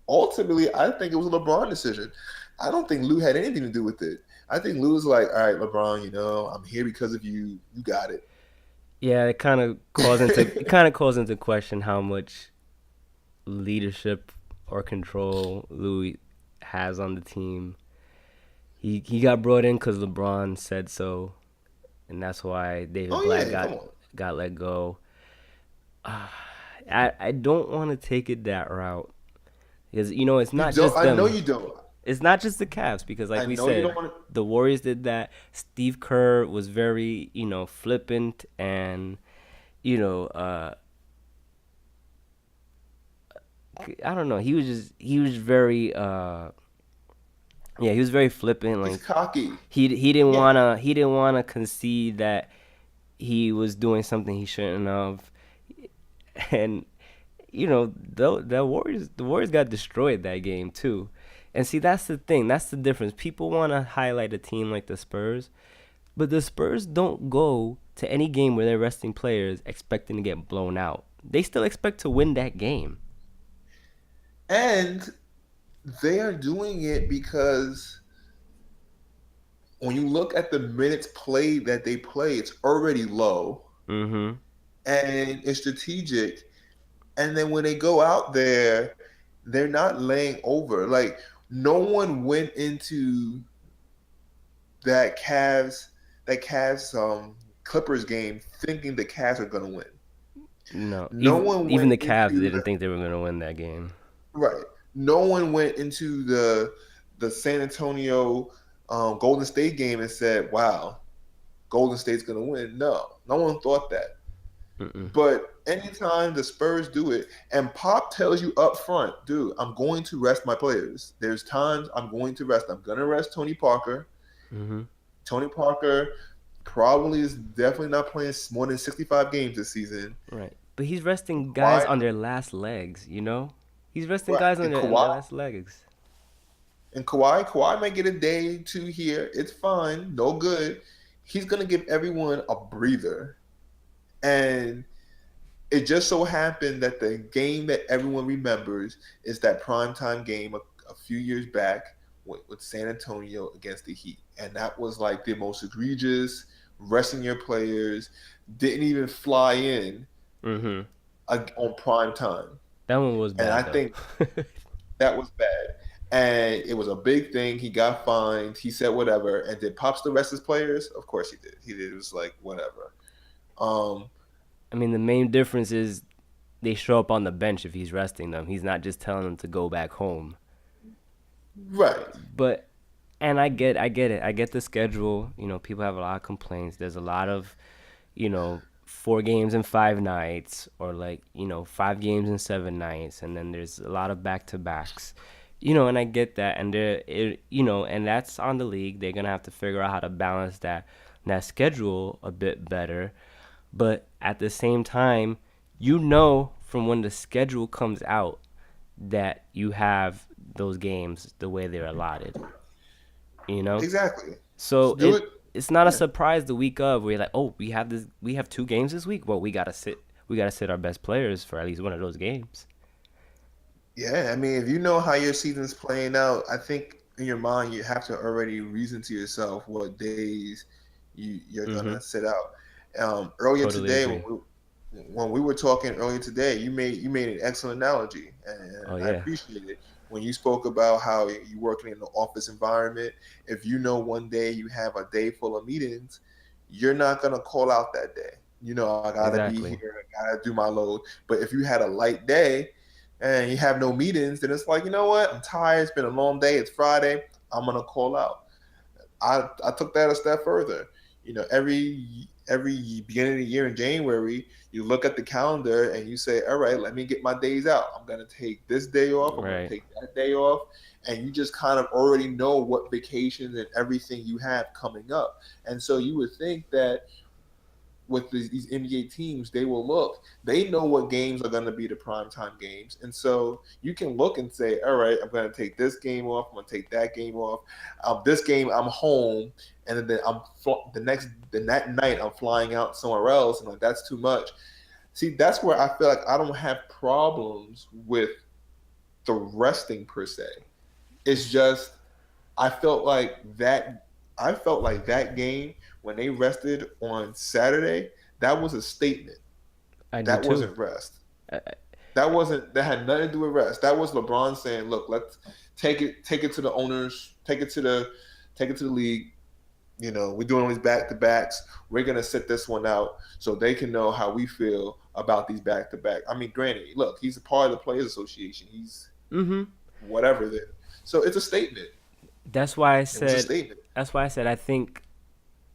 Ultimately, I think it was a LeBron decision. I don't think Lou had anything to do with it. I think Lou was like, "All right, LeBron, I'm here because of you. You got Yeah, it it." kind of calls into question how much leadership or control Louis has on the team. He got brought in because LeBron said so, and that's why David Oh Black yeah, come on. got let go. I don't want to take it that route because it's You not don't. just I know them. you don't. It's not just the Cavs because, like I we know you don't said, want the Warriors did that. Steve Kerr was very, flippant and, you know, uh, I don't know. He was very, yeah, he was very flippant. to. He's Like cocky. Yeah. he didn't wanna concede that he was doing something he shouldn't have, and the Warriors got destroyed that game too. And see, that's the thing. That's the difference. People want to highlight a team like the Spurs, but the Spurs don't go to any game where they're resting players expecting to get blown out. They still expect to win that game. And they are doing it because when you look at the minutes played that they play, it's already low Mm-hmm. and it's strategic. And then when they go out there, they're not laying over. Like no one went into that Cavs that Cavs Clippers game thinking the Cavs are gonna win. No, No even one even went the Cavs into didn't think they were gonna win that game. right. No one went into the San Antonio Golden State game and said, "Wow, Golden State's gonna win." No one thought that. Mm-mm. But anytime the Spurs do it, and Pop tells you up front, dude, I'm going to rest my players. There's times I'm going to rest. I'm gonna rest Tony Parker. Mm-hmm. Tony Parker probably is definitely not playing more than 65 games this season. Right. But he's resting guys Kawhi, on their last legs, you know? He's resting right, guys and on Kawhi their last legs. Kawhi might get a day, two here. It's fine, no good. He's gonna give everyone a breather, and it just so happened that the game that everyone remembers is that primetime game a few years back with San Antonio against the Heat, and that was like the most egregious resting your players, didn't even fly in Mm-hmm. on prime time, That one was and I bad, though. think that was bad. And it was a big thing. He got fined. He said whatever. And did Pops the rest of his players? Of course he did. He did. It was like whatever. Um, I mean, the main difference is they show up on the bench if he's resting them. He's not just telling them to go back home. right. But and I get it. I get the schedule. You know, people have a lot of complaints. There's a lot of, 4 games in 5 nights, or like, 5 games in 7 nights, and then there's a lot of back to backs. And I get that, and and that's on the league. They're gonna have to figure out how to balance that schedule a bit better. But at the same time, from when the schedule comes out that you have those games the way they're allotted. You know, Exactly. so Do it. it's not a Yeah. surprise the week of where you're like, oh, we have 2 games this week. Well, we gotta sit our best players for at least one of those games. Yeah. I mean, if you know how your season's playing out, I think in your mind you have to already reason to yourself what days you're Mm-hmm. gonna sit out. Earlier Totally today, agree. when we were talking earlier today, you made an excellent analogy, Oh and I yeah, appreciate it. When you spoke about how you working in an office environment, if you know one day you have a day full of meetings, you're not gonna call out that day. You know, I gotta be exactly. here, I gotta do my load. But if you had a light day and you have no meetings, then it's like, you know what? I'm tired. It's been a long day. It's Friday. I'm gonna call out. I took that a step further. You know, every beginning of the year in January, you look at the calendar and you say, all right, let me get my days out. I'm gonna take this day off. I'm gonna Right. take that day off, and you just kind of already know what vacations and everything you have coming up. And so you would think that with these NBA teams, they will look. They know what games are going to be the primetime games, and so you can look and say, "All right, I'm going to take this game off. I'm going to take that game off. This game, I'm home, and then the that night, I'm flying out somewhere else, and like that's too much." See, that's where I feel like I don't have problems with the resting per se. It's just I felt like that. I felt like that game when they rested on Saturday, that was a statement. I do That too. wasn't rest. I, That wasn't. That had nothing to do with rest. That was LeBron saying, "Look, let's take it to the owners, take it to the league. You know, we're doing all these back to backs. We're gonna sit this one out so they can know how we feel about these back to back. I mean, granted, look, he's a part of the Players Association. He's mm-hmm. whatever there. So it's a statement. That's why I It was a said. statement. That's why I said I think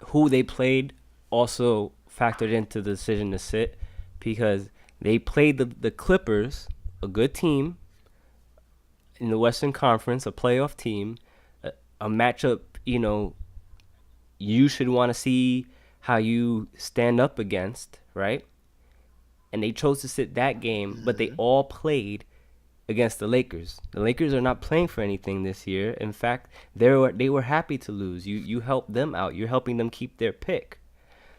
who they played also factored into the decision to sit, because they played the Clippers, a good team in the Western Conference, a playoff team, a matchup, you should want to see how you stand up against, right? And they chose to sit that game, but they Mm-hmm. all played against the Lakers. The Lakers are not playing for anything this year. In fact, they were happy to lose. You helped them out. You're helping them keep their pick.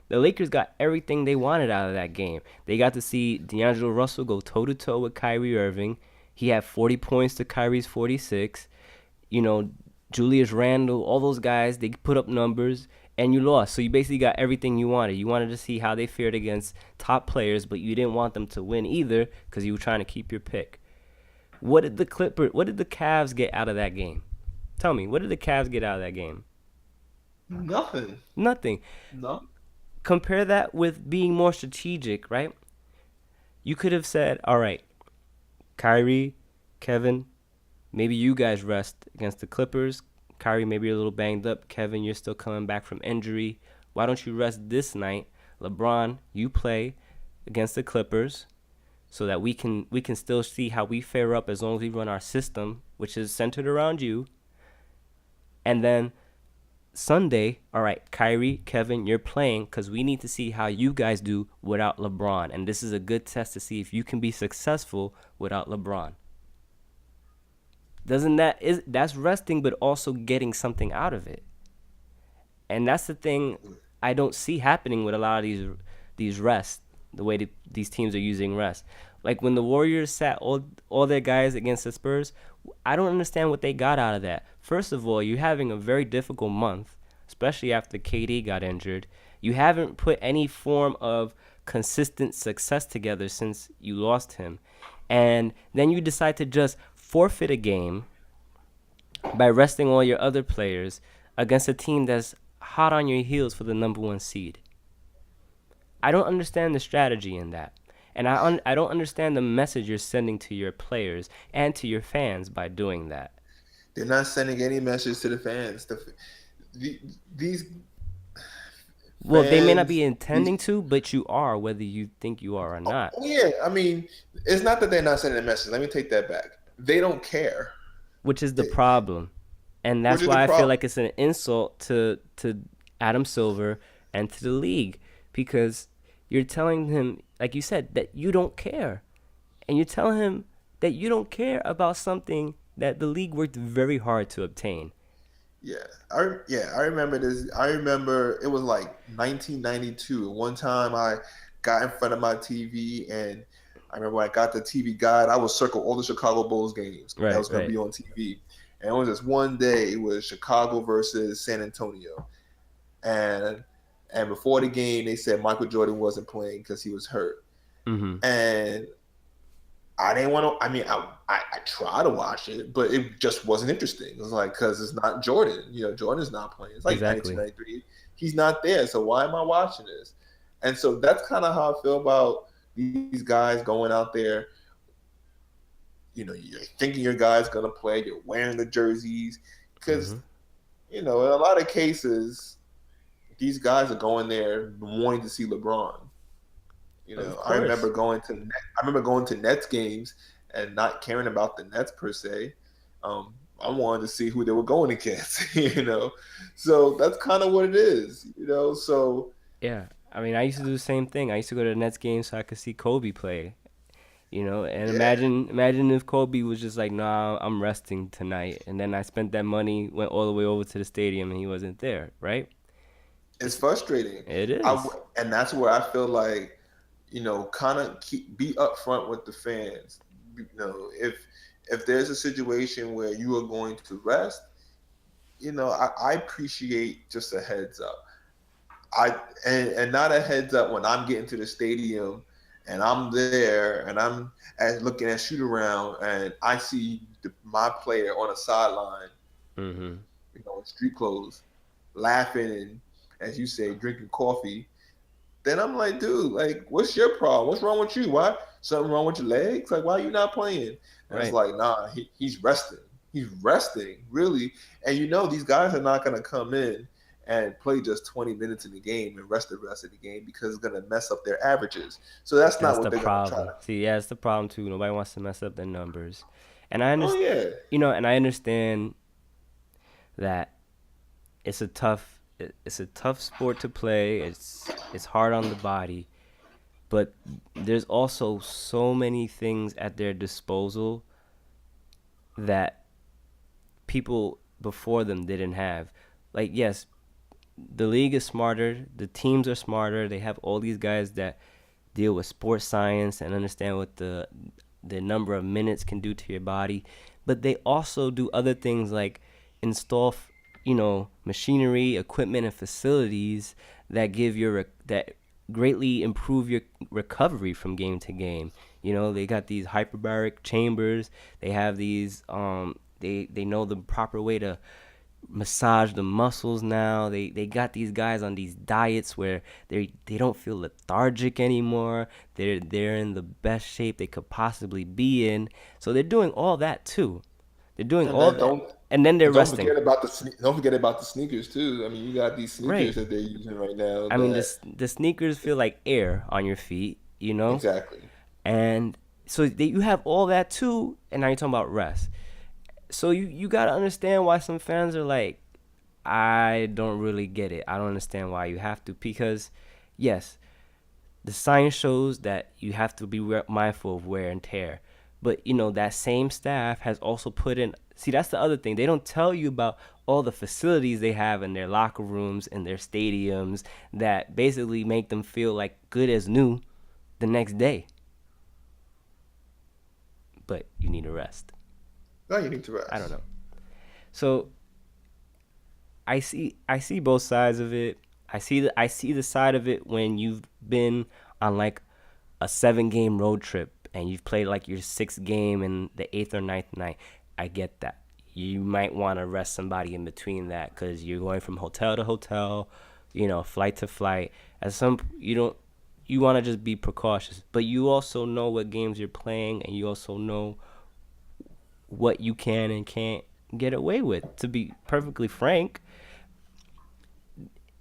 The Lakers got everything they wanted out of that game. They got to see D'Angelo Russell go toe to toe with Kyrie Irving. He had 40 points to Kyrie's 46. You know, Julius Randle, all those guys, they put up numbers, and you lost. So you basically got everything you wanted. You wanted to see how they fared against top players, but you didn't want them to win either because you were trying to keep your pick. What did the Cavs get out of that game? Tell me, what did the Cavs get out of that game? Nothing. Nothing. No. Compare that with being more strategic, right? You could have said, all right, Kyrie, Kevin, maybe you guys rest against the Clippers. Kyrie, maybe you're a little banged up. Kevin, you're still coming back from injury. Why don't you rest this night? LeBron, you play against the Clippers so that we can still see how we fare up as long as we run our system, which is centered around you. And then Sunday, all right, Kyrie, Kevin, you're playing because we need to see how you guys do without LeBron. And this is a good test to see if you can be successful without LeBron. Doesn't that is that's resting but also getting something out of it. And that's the thing I don't see happening with a lot of these rests, the way these teams are using rest. Like when the Warriors sat all their guys against the Spurs, I don't understand what they got out of that. First of all, you're having a very difficult month, especially after KD got injured. You haven't put any form of consistent success together since you lost him. And then you decide to just forfeit a game by resting all your other players against a team that's hot on your heels for the number one seed. I don't understand the strategy in that. And I don't understand the message you're sending to your players and to your fans by doing that. They're not sending any message to the fans. The, these Well, they may not be fans, these intending to, but you are, whether you think you are or oh, not, yeah, I mean, it's not that they're not sending a message. Let me take that back. They don't care. which is the They, problem. And which that's is the why I feel problem. like it's an insult to Adam Silver and to the league because you're telling him, like you said, that you don't care. And you're telling him that you don't care about something that the league worked very hard to obtain. I remember this. I remember it was like 1992. One time I got in front of my TV, and I remember when I got the TV guide, I would circle all the Chicago Bulls games that Right, was going to right. be on TV. And it was this one day. It was Chicago versus San Antonio, and and before the game, they said Michael Jordan wasn't playing because he was hurt, Mm-hmm. and I didn't want to. I mean, I try to watch it, but it just wasn't interesting. It was like because it's not Jordan. Jordan's not playing. It's like Exactly. 1993. He's not there. So why am I watching this? And so that's kind of how I feel about these guys going out there. You're thinking your guy's gonna play. You're wearing the jerseys because Mm-hmm. in a lot of cases, these guys are going there wanting to see LeBron. Of I remember course. going to Nets games and not caring about the Nets per se. I wanted to see who they were going against. So that's kind of what it is. So Yeah. I mean, I used to do the same thing. I used to go to the Nets game so I could see Kobe play. And yeah, imagine if Kobe was just like, "Nah, I'm resting tonight," and then I spent that money, went all the way over to the stadium, and he wasn't there, right? it's It's frustrating. it is. And that's where I feel like kind of be upfront with the fans. If there's a situation where you are going to rest, I appreciate just a heads up. And not a heads up when I'm getting to the stadium and I'm there and I'm looking at shoot around and I see my player on a sideline, Mhm. in street clothes, laughing and, as you say, drinking coffee. Then I'm like, dude, like, what's your problem? What's wrong with you? Why something wrong with your legs? Like, why are you not playing? And it's Right. like, nah, he's resting. He's resting, really. And these guys are not gonna come in and play just 20 minutes in the game and rest the rest of the game because it's gonna mess up their averages. So that's not That's what the they're gonna try problem. to. See, yeah, it's the problem too. Nobody wants to mess up their numbers, and I Oh understand. yeah, And I understand that it's a tough sport to play. It's hard on the body, but there's also so many things at their disposal that people before them didn't have. Like, yes, the league is smarter, the teams are smarter. They have all these guys that deal with sports science and understand what the number of minutes can do to your body, but they also do other things like install machinery, equipment, and facilities that that greatly improve your recovery from game to game. They got these hyperbaric chambers. They have these they know the proper way to massage the muscles now. They got these guys on these diets where they don't feel lethargic anymore. They're in the best shape they could possibly be in. So they're doing all that too. They're doing and all then that, don't and then they're don't resting. forget about don't forget about the sneakers too. I mean, you got these sneakers Right. that they're using right now I mean, that the sneakers feel like air on your feet. exactly. And so you have all that too, and now you're talking about rest. So you gotta understand why some fans are like, I don't really get it. I don't understand why you have to, because yes, the science shows that you have to be mindful of wear and tear. But that same staff has also put in. See, that's the other thing. They don't tell you about all the facilities they have in their locker rooms and their stadiums that basically make them feel like good as new the next day. But you need a rest. No, you need to I don't rest. know. So I see both sides of it. I see the side of it when you've been on like a 7 game road trip and you've played like your sixth game in the eighth or ninth night. I get that. You might want to rest somebody in between that because you're going from hotel to hotel, flight to flight. As some you don't you want to just be precautious, but you also know what games you're playing and you also know what you can and can't get away with. To be perfectly frank,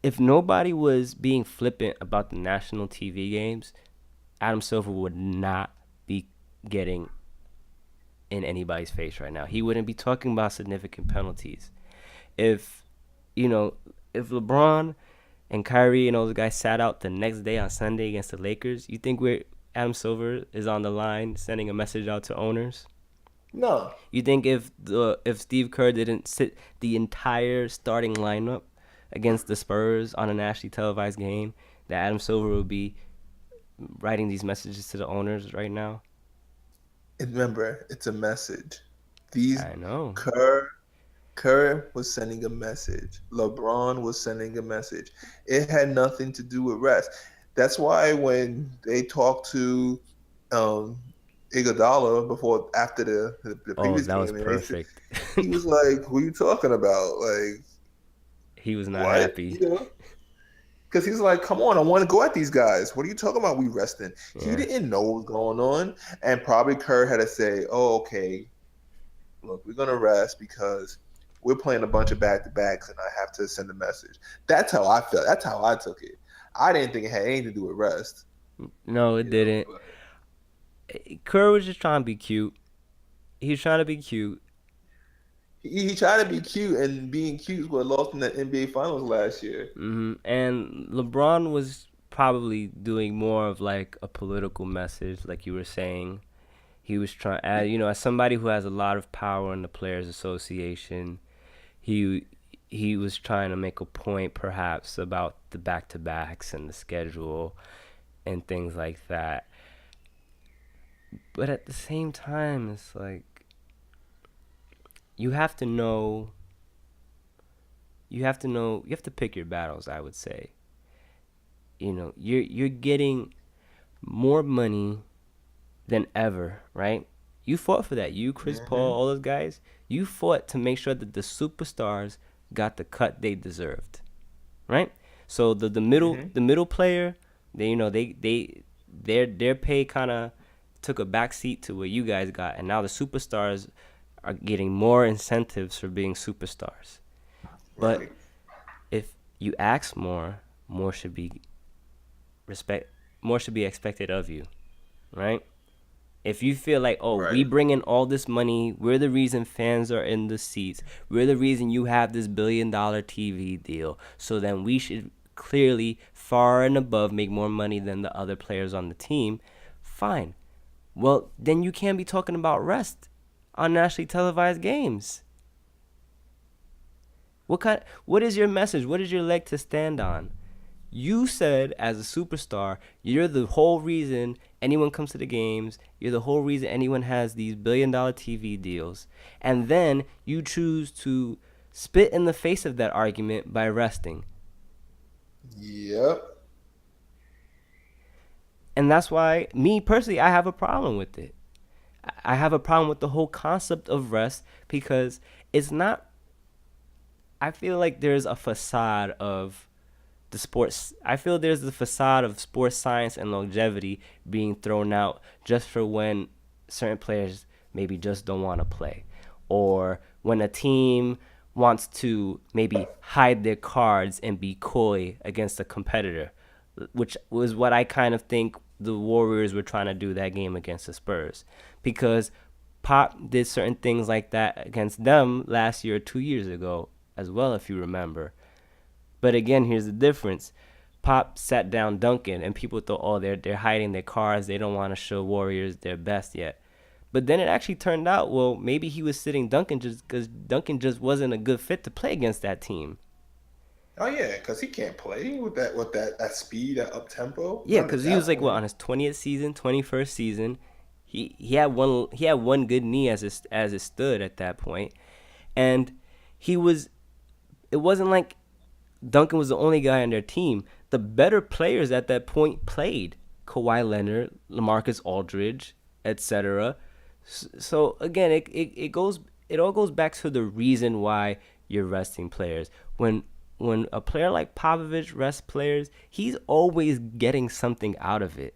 if nobody was being flippant about the national TV games, Adam Silver would not be getting in anybody's face right now. He wouldn't be talking about significant penalties. If you know, if LeBron and Kyrie and all those guys sat out the next day on Sunday against the Lakers, you think we're Adam Silver is on the line sending a message out to owners? No, You think if Steve Kerr didn't sit the entire starting lineup against the Spurs on a nationally televised game, that Adam Silver would be writing these messages to the owners right now? and remember, it's a message. These I know. Kerr Kerr was sending a message. LeBron was sending a message. It had nothing to do with rest. That's why when they talked to um, Iguodala before after the Oh, previous that was game, and they said perfect. he was like, "What are you talking about? Like He was not what? happy. You know?" Because he's like, "Come on, I want to go at these guys. What are you talking about? We resting?" He Yeah. didn't know what was going on, and probably Kerr had to say, "Oh, okay, look, we're gonna rest because we're playing a bunch of back to backs, and I have to send a message." That's how I felt. That's how I took it. I didn't think it had anything to do with rest, No, it didn't. but Kerr was just trying to be cute. He was trying to be cute. he tried to be cute, and being cute is what lost in the NBA Finals last year. And LeBron was probably doing more of like a political message, like you were saying. He was trying, as somebody who has a lot of power in the Players Association, he he was trying to make a point, perhaps, about the back to backs and the schedule and things like that. But at the same time, it's like you have to know. You have to pick your battles. I would say, you're getting more money than ever, right? You fought for that. You, Chris Paul, Hmm. all those guys, you fought to make sure that the superstars got the cut they deserved, right? So Hmm. the middle player, their pay kind of took a backseat to what you guys got, and now the superstars are getting more incentives for being superstars. But Right. if you ask more, more should be respect, more should be expected of you, right? If you feel like, oh, we Right. bring in all this money, we're the reason fans are in the seats, we're the reason you have this $1 billion TV deal, so then we should clearly far and above make more money than the other players on the team, fine. Well, then you can't be talking about rest on nationally televised games. What is your message? What is your leg to stand on? You said as a superstar, you're the whole reason anyone comes to the games. You're the whole reason anyone has these $1 billion TV deals. And then you choose to spit in the face of that argument by resting. Yep. And that's why, me personally, I have a problem with it. I have a problem with the whole concept of rest because it's not. I feel like there's a facade of the sports. I feel there's the facade of sports science and longevity being thrown out just for when certain players maybe just don't want to play, or when a team wants to maybe hide their cards and be coy against a competitor, which was what I kind of think the Warriors were trying to do that game against the Spurs, because Pop did certain things like that against them last year or 2 years ago as well, if you remember. But again, here's the difference. Pop sat down Duncan, and people thought, oh, they're hiding their cards. They don't want to show Warriors their best yet. But then it actually turned out, well, maybe he was sitting Duncan just because Duncan just wasn't a good fit to play against that team. Oh yeah, because he can't play with that speed, that up tempo. Yeah, Not at because he was that like what point. on his 20th season, 21st season. He had one good knee as it stood at that point, and he was. It wasn't like Duncan was the only guy on their team. The better players at that point played. Kawhi Leonard, LaMarcus Aldridge, etc. So again, it all goes back to the reason why you're resting players. When a player like Popovich rests players, he's always getting something out of it.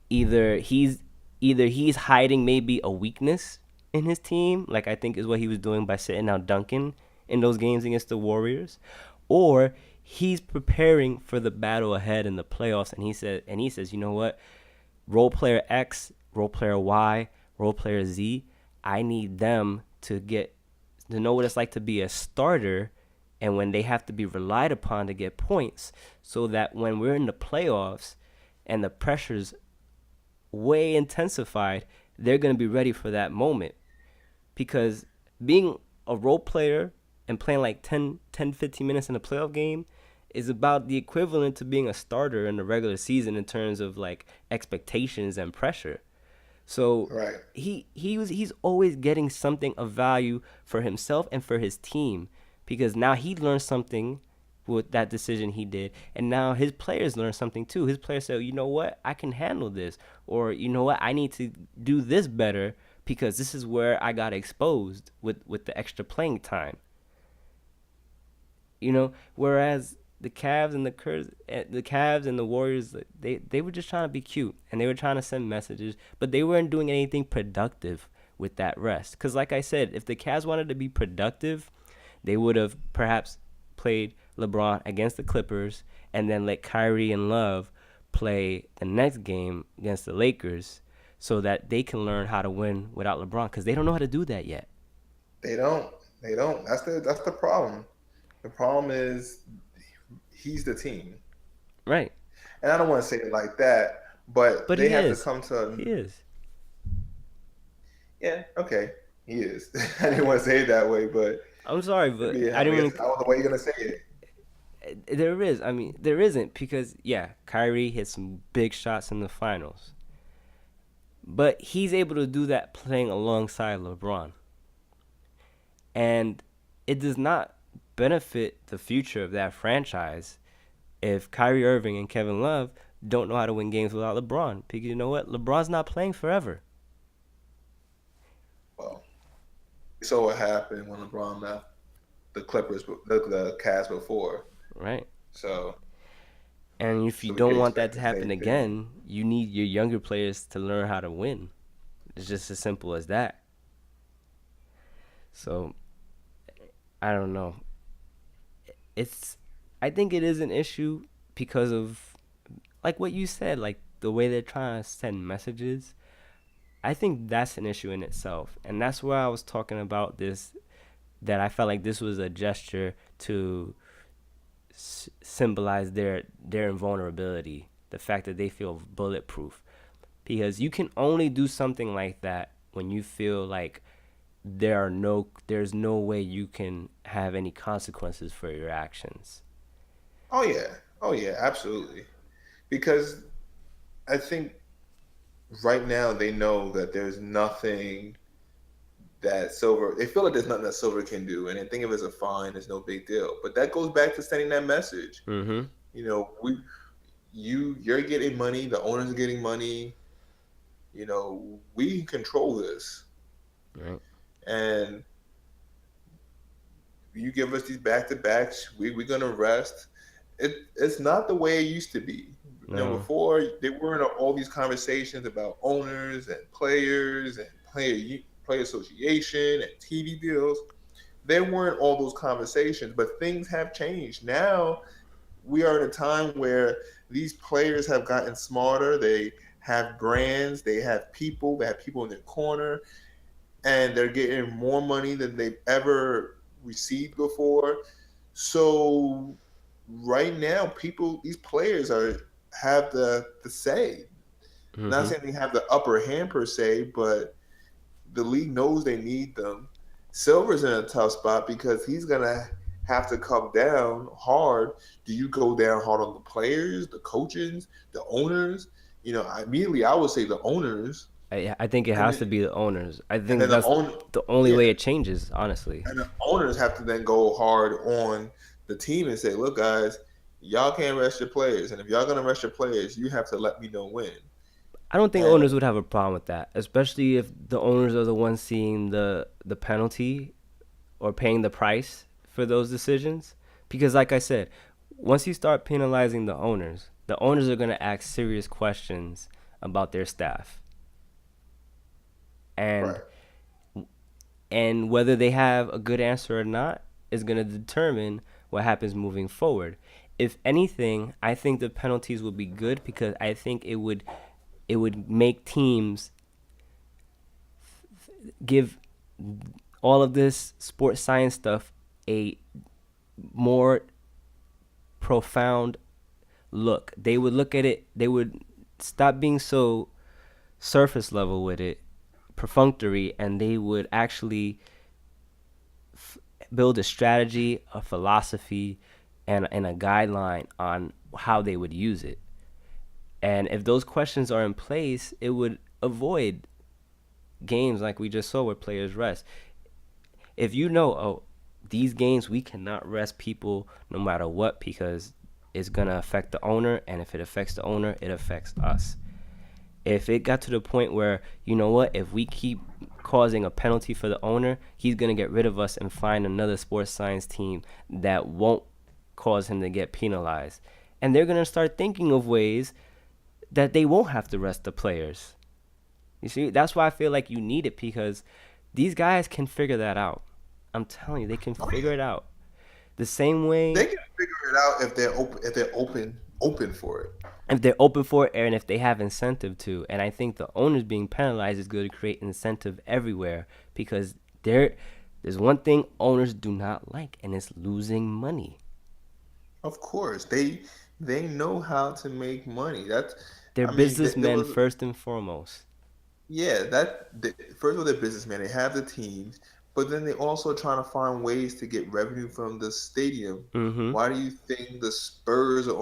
Either he's either he's hiding maybe a weakness in his team, like I think is what he was doing by sitting out Duncan in those games against the Warriors, or he's preparing for the battle ahead in the playoffs, and he says, you know what, role player X, role player Y, role player Z, I need them to know what it's like to be a starter and when they have to be relied upon to get points, so that when we're in the playoffs and the pressure's way intensified, they're going to be ready for that moment. Because being a role player and playing like 15 minutes in a playoff game is about the equivalent to being a starter in the regular season in terms of like expectations and pressure. So Right. he's always getting something of value for himself and for his team, because now he learned something with that decision he did, and now his players learn something too. His players say, you know what, I can handle this, or you know what, I need to do this better because this is where I got exposed with the extra playing time. Whereas the Cavs and the Warriors, they were just trying to be cute and they were trying to send messages, but they weren't doing anything productive with that rest. Because, like I said, if the Cavs wanted to be productive, they would have perhaps played LeBron against the Clippers and then let Kyrie and Love play the next game against the Lakers, so that they can learn how to win without LeBron, because they don't know how to do that yet. They don't. They don't. That's the problem. The problem is he's the team, Right. and I don't want to say it like that, but But they he have to is. come He to. is. Yeah, okay, he is. I didn't want to say it that way, but I'm sorry, I but mean, I I didn't guess want I don't know the way you're gonna say it. there is. I mean, there isn't, because yeah, Kyrie hit some big shots in the finals, but he's able to do that playing alongside LeBron, and it does not benefit the future of that franchise if Kyrie Irving and Kevin Love don't know how to win games without LeBron. Because you know what, LeBron's not playing forever, Well, we saw what happened when LeBron left the Clippers, the Cavs before. right? So, And if you so we could don't want that expect to the happen same thing. again, you need your younger players to learn how to win. It's just as simple as that. So I don't know. It's I think it is an issue because of, like what you said, like the way they're trying to send messages. I think that's an issue in itself, and that's why I was talking about this. That I felt like this was a gesture to symbolize their invulnerability, the fact that they feel bulletproof, because you can only do something like that when you feel like there's no way you can have any consequences for your actions. Oh yeah, absolutely. Because I think right now they know that there's nothing that Silver. They feel like there's nothing that Silver can do, and they think of it as a fine. It's no big deal. But that goes back to sending that message. Mhm. You're getting money. The owners are getting money. We control this, Right. and you give us these back to backs. We're gonna rest. It's not the way it used to be. No. Before there weren't all these conversations about owners and players and player association and TV deals. There weren't all those conversations, but things have changed. Now we are in a time where these players have gotten smarter. They have brands, they have people in their corner, and they're getting more money than they've ever received before. So right now, these players have the say. Not Hmm. saying they have the upper hand per se, but the league knows they need them. Silver's in a tough spot because he's gonna have to come down hard. Do you go down hard on the players, the coaches, the owners? Immediately I would say the owners, I think it and has then, to be the owners. I and think then the that's own the only yeah, way it changes, honestly. and the owners have to then go hard on the team and say, look, guys, y'all can't rest your players, and if y'all gonna rest your players, you have to let me know when. I don't think owners And would have a problem with that, especially if the owners are the ones seeing the penalty or paying the price for those decisions. Because, like I said, once you start penalizing the owners are going to ask serious questions about their staff, and right, and whether they have a good answer or not is going to determine what happens moving forward. If anything, I think the penalties would be good because I think it would make teams give all of this sports science stuff a more profound look. They would look at it, they would stop being so surface level with it, perfunctory, and they would actually build a strategy, a philosophy, and a guideline on how they would use it. And if those questions are in place, it would avoid games like we just saw where players rest. If you know, oh, these games we cannot rest people no matter what because it's gonna affect the owner, and if it affects the owner, it affects us. If it got to the point where, you know what, if we keep causing a penalty for the owner, he's gonna get rid of us and find another sports science team that won't cause him to get penalized, and they're gonna start thinking of ways that they won't have to rest the players. You see, that's why I feel like you need it because these guys can figure that out. I'm telling you, they can oh figure yeah, it out. The same they way can figure it out if they're open for it. if they're open for it and if they have incentive to. And I think the owners being penalized is going to create incentive everywhere because there's one thing owners do not like, and it's losing money. Of course, they know how to make money. They're I mean, there businessmen was first and foremost. yeah. First of all, they're businessmen. They have the teams, but then they also trying to find ways to get revenue from the stadium. Mm-hmm. Why do you think the Spurs are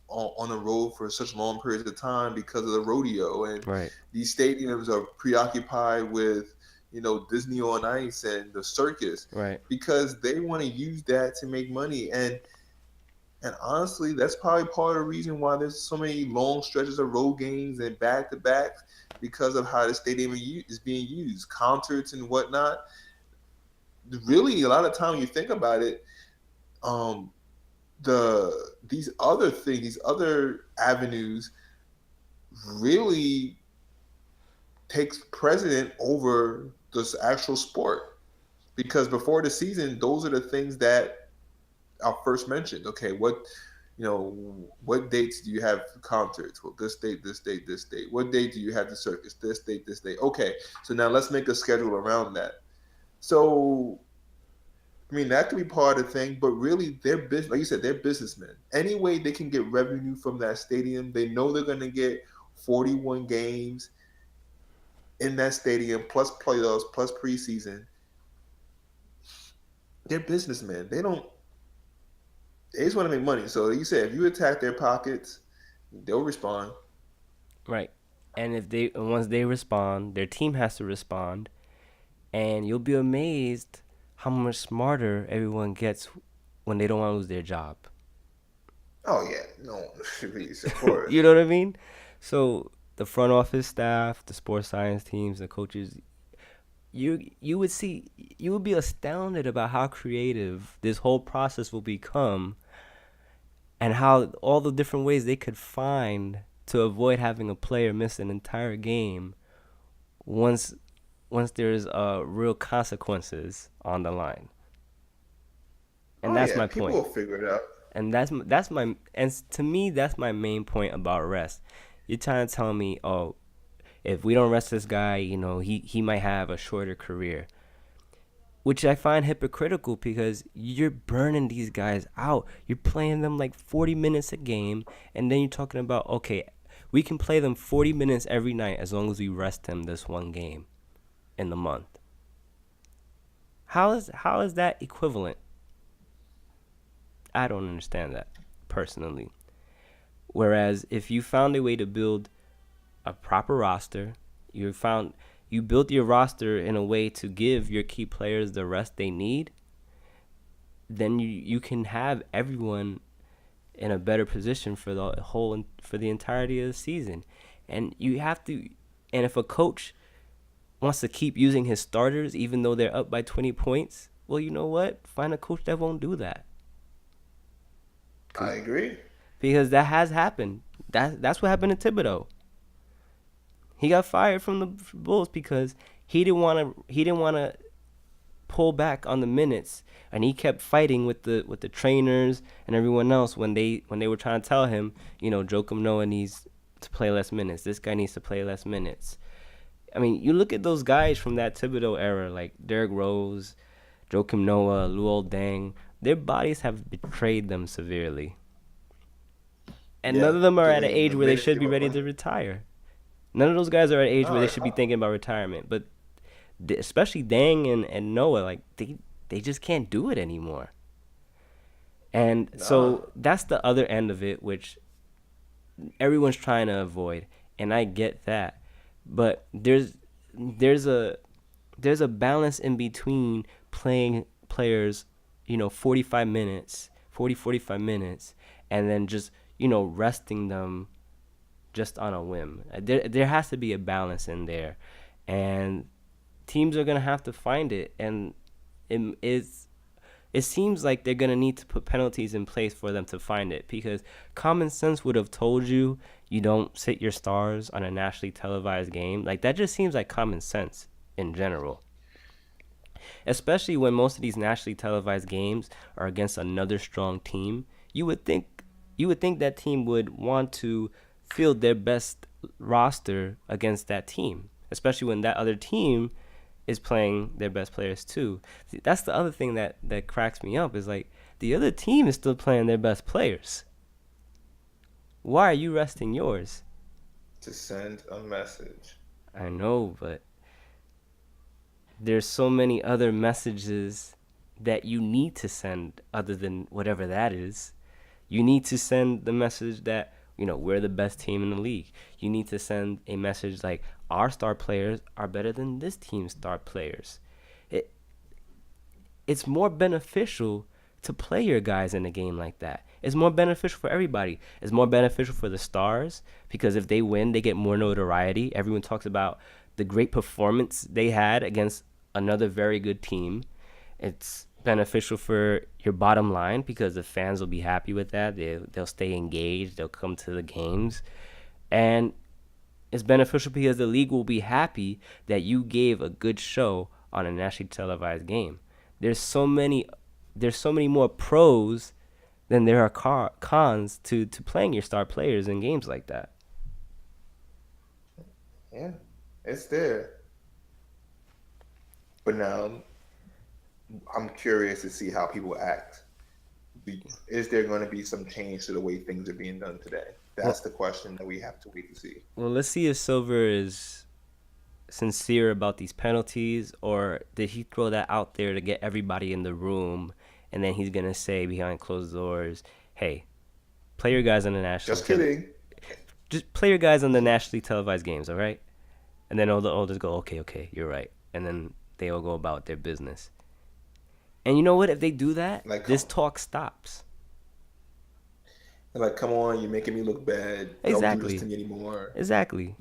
on the road for such long periods of time because of the rodeo and Right. these stadiums are preoccupied with Disney on Ice and the circus Right. because they want to use that to make money and honestly, that's probably part of the reason why there's so many long stretches of road games and back to backs because of how the stadium is being used, concerts and whatnot. Really, a lot of time when you think about it, um, these other avenues really takes precedent over this actual sport because before the season, those are the things that I first mentioned. Okay, what dates do you have concerts? Well, this date, this date, this date. What date do you have the circus? This date, this date. Okay, so now let's make a schedule around that. So, I mean, that could be part of the thing, but really, they're business. Like you said, they're businessmen. Any way they can get revenue from that stadium, they know they're going to get 41 games in that stadium, plus playoffs, plus preseason. They're businessmen. They just want to make money. So, like you said, if you attack their pockets, they'll respond. Right. And if they once they respond, their team has to respond, and you'll be amazed how much smarter everyone gets when they don't want to lose their job. Oh yeah, no, please, of course. You know what I mean? So the front office staff, the sports science teams, the coaches, you would be astounded about how creative this whole process will become and how all the different ways they could find to avoid having a player miss an entire game once once there's real consequences on the line. And Oh that's yeah, my people point. will figure it out. And to me that's my main point about rest. You're trying to tell me, oh, if we don't rest this guy, he might have a shorter career. which I find hypocritical because you're burning these guys out. You're playing them like 40 minutes a game, and then you're talking about, okay, we can play them 40 minutes every night as long as we rest them this one game in the month. How is that equivalent? I don't understand that personally. Whereas if you found a way to build a proper roster, you built your roster in a way to give your key players the rest they need, then you can have everyone in a better position for the entirety of the season. And you have to and if a coach wants to keep using his starters even though they're up by 20 points, well, you know what? Find a coach that won't do that. I Cuz agree. because that has happened. That's what happened to Thibodeau. He got fired from the Bulls because he didn't want to pull back on the minutes, and he kept fighting with the trainers and everyone else when they were trying to tell him, Joakim Noah needs to play less minutes. This guy needs to play less minutes. I mean, you look at those guys from that Thibodeau era, like Derrick Rose, Joakim Noah, Luol Deng. Their bodies have betrayed them severely, and Yeah, none of them are at an doing age the where they minutes should they be were ready playing. to retire. None of those guys are at an age where they No, should be thinking about retirement. But especially Dang and Noah, like they just can't do it anymore. And no. so that's the other end of it, which everyone's trying to avoid, and I get that. But there's a there's a balance in between playing players, 45 minutes, 45 minutes, and then just, resting them just on a whim. There has to be a balance in there, and teams are gonna have to find it. And it's it seems like they're gonna need to put penalties in place for them to find it because common sense would have told you you don't sit your stars on a nationally televised game. Like that just seems like common sense in general, especially when most of these nationally televised games are against another strong team. You would think that team would want to field their best roster against that team, especially when that other team is playing their best players too. See, that's the other thing that cracks me up is like the other team is still playing their best players. Why are you resting yours? To send a message. I know, but there's so many other messages that you need to send other than whatever that is. You need to send the message that, we're the best team in the league. You need to send a message like our star players are better than this team's star players. It it's more beneficial to play your guys in a game like that. It's more beneficial for everybody. It's more beneficial for the stars because if they win, they get more notoriety. Everyone talks about the great performance they had against another very good team. It's beneficial for your bottom line because the fans will be happy with that. They'll stay engaged. They'll come to the games. And it's beneficial because the league will be happy that you gave a good show on a nationally televised game. There's so many there's so many more pros than there are cons to playing your star players in games like that. Yeah, it's there. But now I'm curious to see how people act. Is there going to be some change to the way things are being done today? That's Well, the question that we have to wait to see. well, let's see if Silver is sincere about these penalties, or did he throw that out there to get everybody in the room, and then he's gonna say behind closed doors, "Hey, play your guys on the Just kidding. just play your guys on the nationally televised games, all right?" And then all just go, "Okay, okay, you're right," and then they all go about their business. And you know what? If they do that, Like, this talk stops. come on, you're making me look bad. Don't do this to Exactly, me anymore. exactly.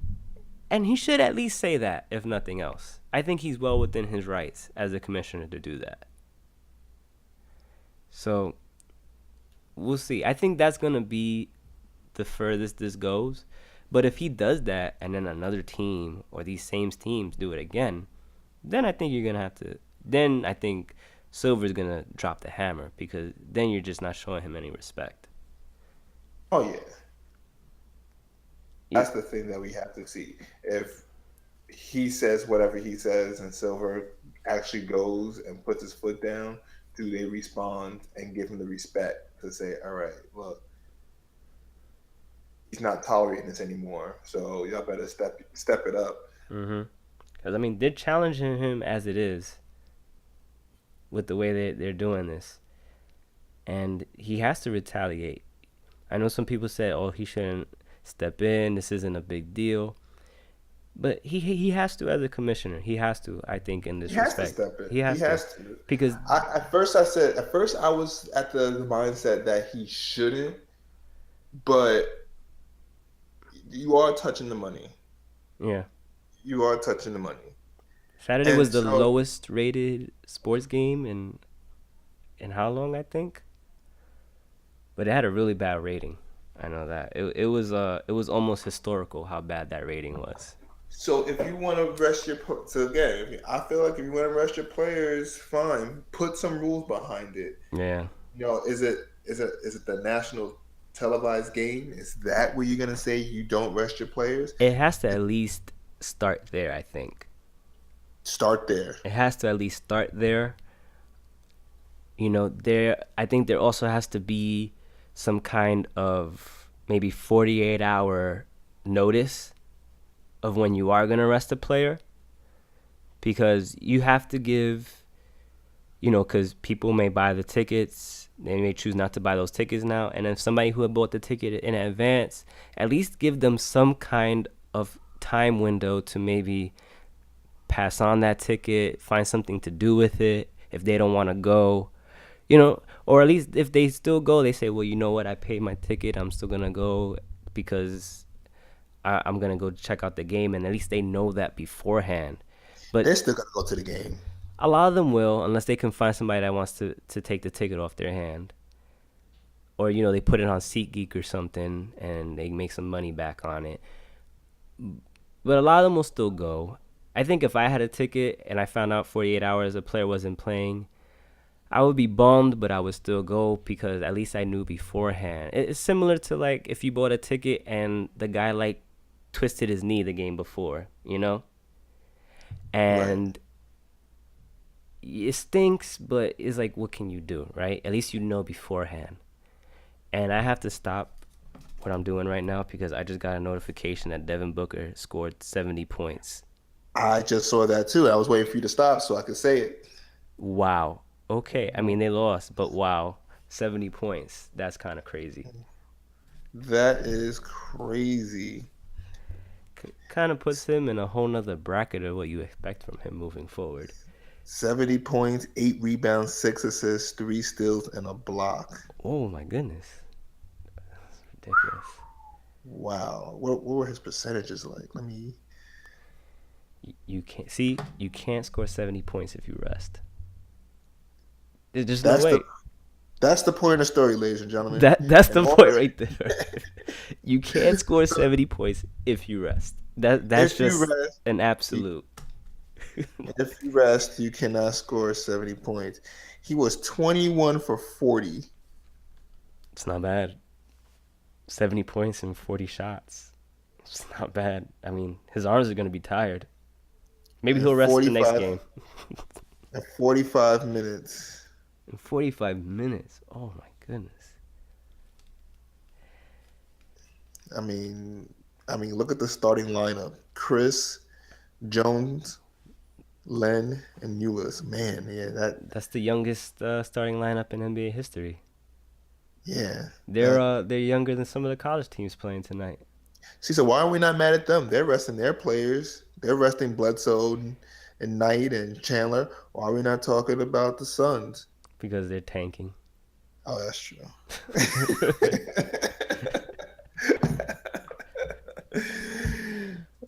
And he should at least say that, if nothing else. I think he's well within his rights as a commissioner to do that. So we'll see. I think that's gonna be the furthest this goes. But if he does that and then another team or these same teams do it again, then I think you're gonna have to. Then I think Silver's gonna drop the hammer because then you're just not showing him any respect. Oh yeah, You, that's the thing that we have to see. If he says whatever he says, and Silver actually goes and puts his foot down, do they respond and give him the respect to say, all right, look, he's not tolerating this anymore, so y'all better step it up. Mm-hmm. Because I mean, they're challenging him as it is with the way they're doing this, and he has to retaliate. I know some people say, "Oh, he shouldn't step in. This isn't a big deal." But he has to as a commissioner. He has to, I think, in He this has to respect. step in. He He has to. has to. Because At first I was at the mindset that he shouldn't, but you are touching the money. yeah. You are touching the money. Saturday And was the so lowest rated sports game in how long, I think? But it had a really bad rating. I know that. It was almost historical how bad that rating was. so if you want to rest your so again, I feel like if you want to rest your players, fine. Put some rules behind it. Yeah. Is it the national televised game? Is that where you're gonna say you don't rest your players? It has to at least start there, I think. Start there. It has to at least start there. There I think there also has to be some kind of maybe 48-hour notice of when you are going to rest a player, because you have to give, because people may buy the tickets, they may choose not to buy those tickets now, and if somebody who had bought the ticket in advance, at least give them some kind of time window to maybe pass on that ticket, find something to do with it if they don't want to go, or at least if they still go, they say, well, you know what, I paid my ticket, I'm still going to go because I'm going to go check out the game, and at least they know that beforehand. But They're still gonna go to the game. a lot of them will, unless they can find somebody that wants to take the ticket off their hand. Or, they put it on SeatGeek or something, and they make some money back on it. But a lot of them will still go. I think if I had a ticket and I found out 48 hours a player wasn't playing, I would be bummed, but I would still go because at least I knew beforehand. It's similar to like if you bought a ticket and the guy like twisted his knee the game before, Right. and it stinks, but it's like, what can you do, right? At least you know beforehand. And I have to stop what I'm doing right now because I just got a notification that Devin Booker scored 70 points. I just saw that too. I was waiting for you to stop so I could say it. Wow. Okay. I mean, they lost, but wow. 70 points. That's kind of crazy. That is crazy. Kind of puts him in a whole nother bracket of what you expect from him moving forward. 70 points, 8 rebounds, 6 assists, 3 steals, and a block. Oh, my goodness. That's ridiculous. Wow. What were his percentages like? Let me. You can't see, you can't score 70 points if you rest. There's just no That's way. the that's the point of the story, ladies and gentlemen. That's And the point right there. You can't score 70 points if you rest. That's if you just rest, an you, absolute. if you rest, you cannot score 70 points. He was 21 for 40. It's not bad. 70 points and 40 shots. It's not bad. I mean, his arms are going to be tired. Maybe in he'll rest the next 45 game. in 45 minutes. In 45 minutes. Oh my goodness. Look at the starting lineup: Chris, Jones, Len, and Euless. Man, yeah, That's the youngest starting lineup in NBA history. yeah, that. They're younger than some of the college teams playing tonight See, so why are we not mad at them? They're resting their players. They're resting Bledsoe and Knight and Chandler. Why are we not talking about the Suns? because they're tanking. Oh, that's true.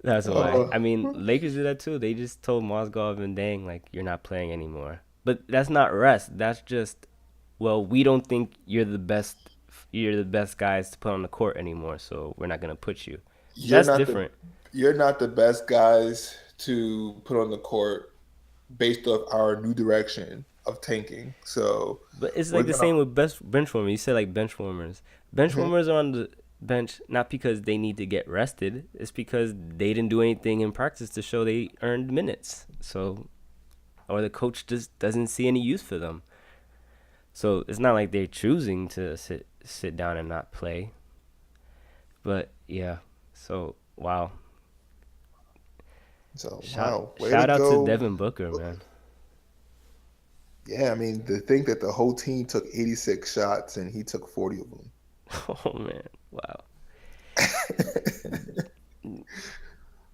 That's why. Oh, I mean, Lakers did that too. They just told Mozgov and Dang like you're not playing anymore. But that's not rest. That's just, well, we don't think you're the best. You're the best guys to put on the court anymore, so we're not gonna put you. you're That's not the different. you're not the best guys to put on the court based off our new direction of tanking. So But it's we're like the gonna. same with best bench warmers. You said like bench warmers. Bench Mhm. warmers are on the bench not because they need to get rested. It's because they didn't do anything in practice to show they earned minutes. So or the coach just doesn't see any use for them. So it's not like they're choosing to sit down and not play. But yeah, so wow. So Shout wow, way to shout out to go, Devin Booker, Booker. man. Yeah, I mean, to think that the whole team took 86 shots and he took 40 of them. Oh man, wow.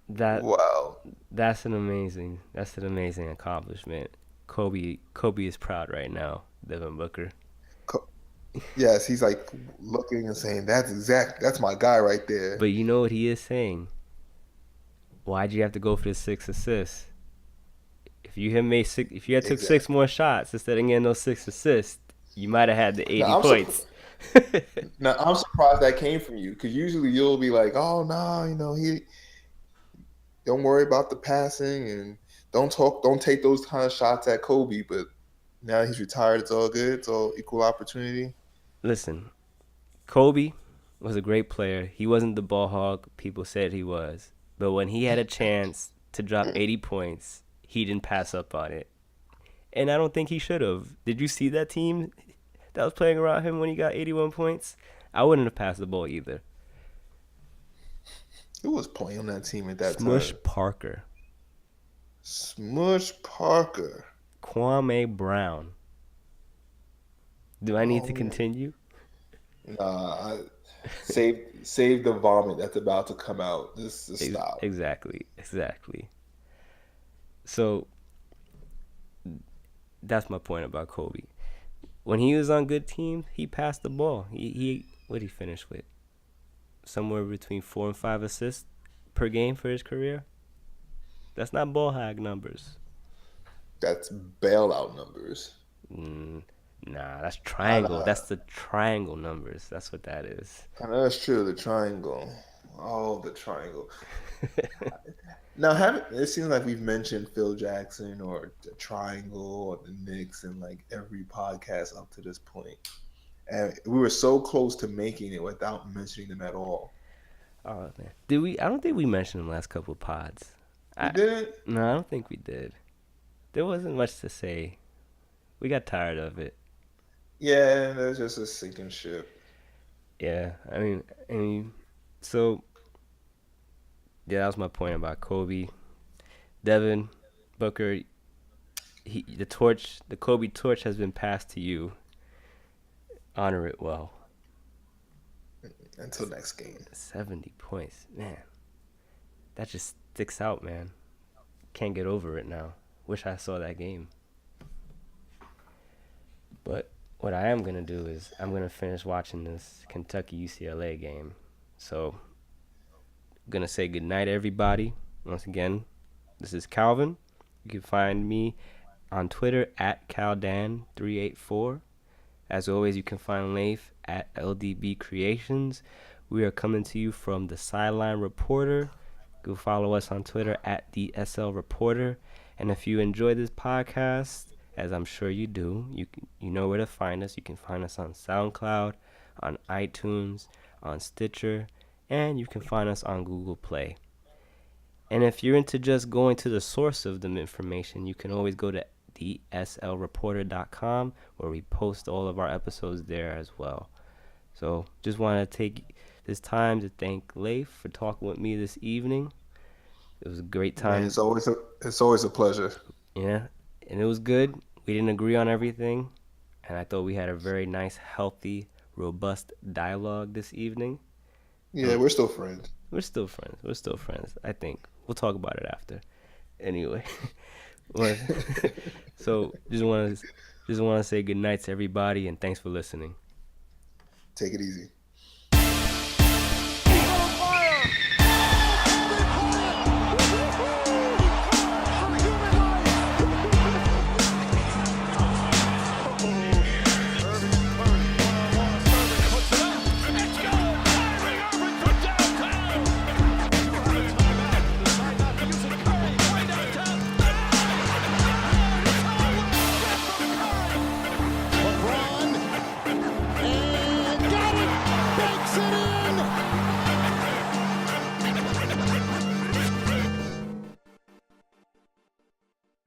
That Wow. that's an amazing accomplishment. Kobe is proud right now, Devin Booker. Co- Yes, he's like looking and saying, that's my guy right there. But you know what he is saying? Why'd you have to go for the 6 assists? If you had took six Exactly. more shots instead of getting those 6 assists, you might have had the Now 80 I'm surprised. points. Now I'm surprised that came from you because usually you'll be like, "Oh no, he don't worry about the passing and don't take those kind of shots at Kobe." But now he's retired. It's all good. It's all equal opportunity. Listen, Kobe was a great player. He wasn't the ball hog people said he was. But when he had a chance to drop 80 points, he didn't pass up on it. And I don't think he should have. Did you see that team that was playing around him when he got 81 points? I wouldn't have passed the ball either. Who was playing on that team at that Smush time? Parker, Smush Parker. Kwame Brown. Do I need Oh to man, continue? nah. Save the vomit that's about to come out. Just stop. Exactly. So that's my point about Kobe. When he was on good teams, he passed the ball. He what did he finish with? Somewhere between 4 and 5 assists per game for his career. That's not ball hag numbers. That's bailout numbers. Mm, nah, that's I, triangle. That's the triangle numbers. That's what that is. I know that's true. The triangle. Oh, the triangle. Now, haven't it seems like we've mentioned Phil Jackson or the triangle or the Knicks in like every podcast up to this point, and we were so close to making it without mentioning them at all. Oh man, did we? I don't think we mentioned them last couple of pods. We I didn't. No, I don't think we did. There wasn't much to say. We got tired of it. Yeah, that's just a sinking ship. Yeah, I mean, so yeah, that was my point about Kobe, Devin, Booker. The Kobe torch has been passed to you. Honor it well. Until next game. 70 points, man. That just sticks out, man. Can't get over it now. Wish I saw that game. But what I am gonna do is I'm gonna finish watching this Kentucky UCLA game. So I'm gonna say goodnight, everybody. Once again, this is Calvin. You can find me on Twitter at Caldan384. As always, you can find Leif at LDB Creations. We are coming to you from the Sideline Reporter. Go follow us on Twitter at DSL Reporter. And if you enjoy this podcast, as I'm sure you do, you know where to find us. You can find us on SoundCloud, on iTunes, on Stitcher, and you can find us on Google Play. And if you're into just going to the source of the information, you can always go to dslreporter.com where we post all of our episodes there as well. So just want to take this time to thank Leif for talking with me this evening. It was a great Man, time. it's always a pleasure. Yeah, and it was good. We didn't agree on everything, and I thought we had a very nice, healthy, robust dialogue this evening. Yeah, And we're still friends. we're still friends. We're still friends, I think. We'll talk about it after. Anyway, well, so just want to say good night to everybody, and thanks for listening. Take it easy.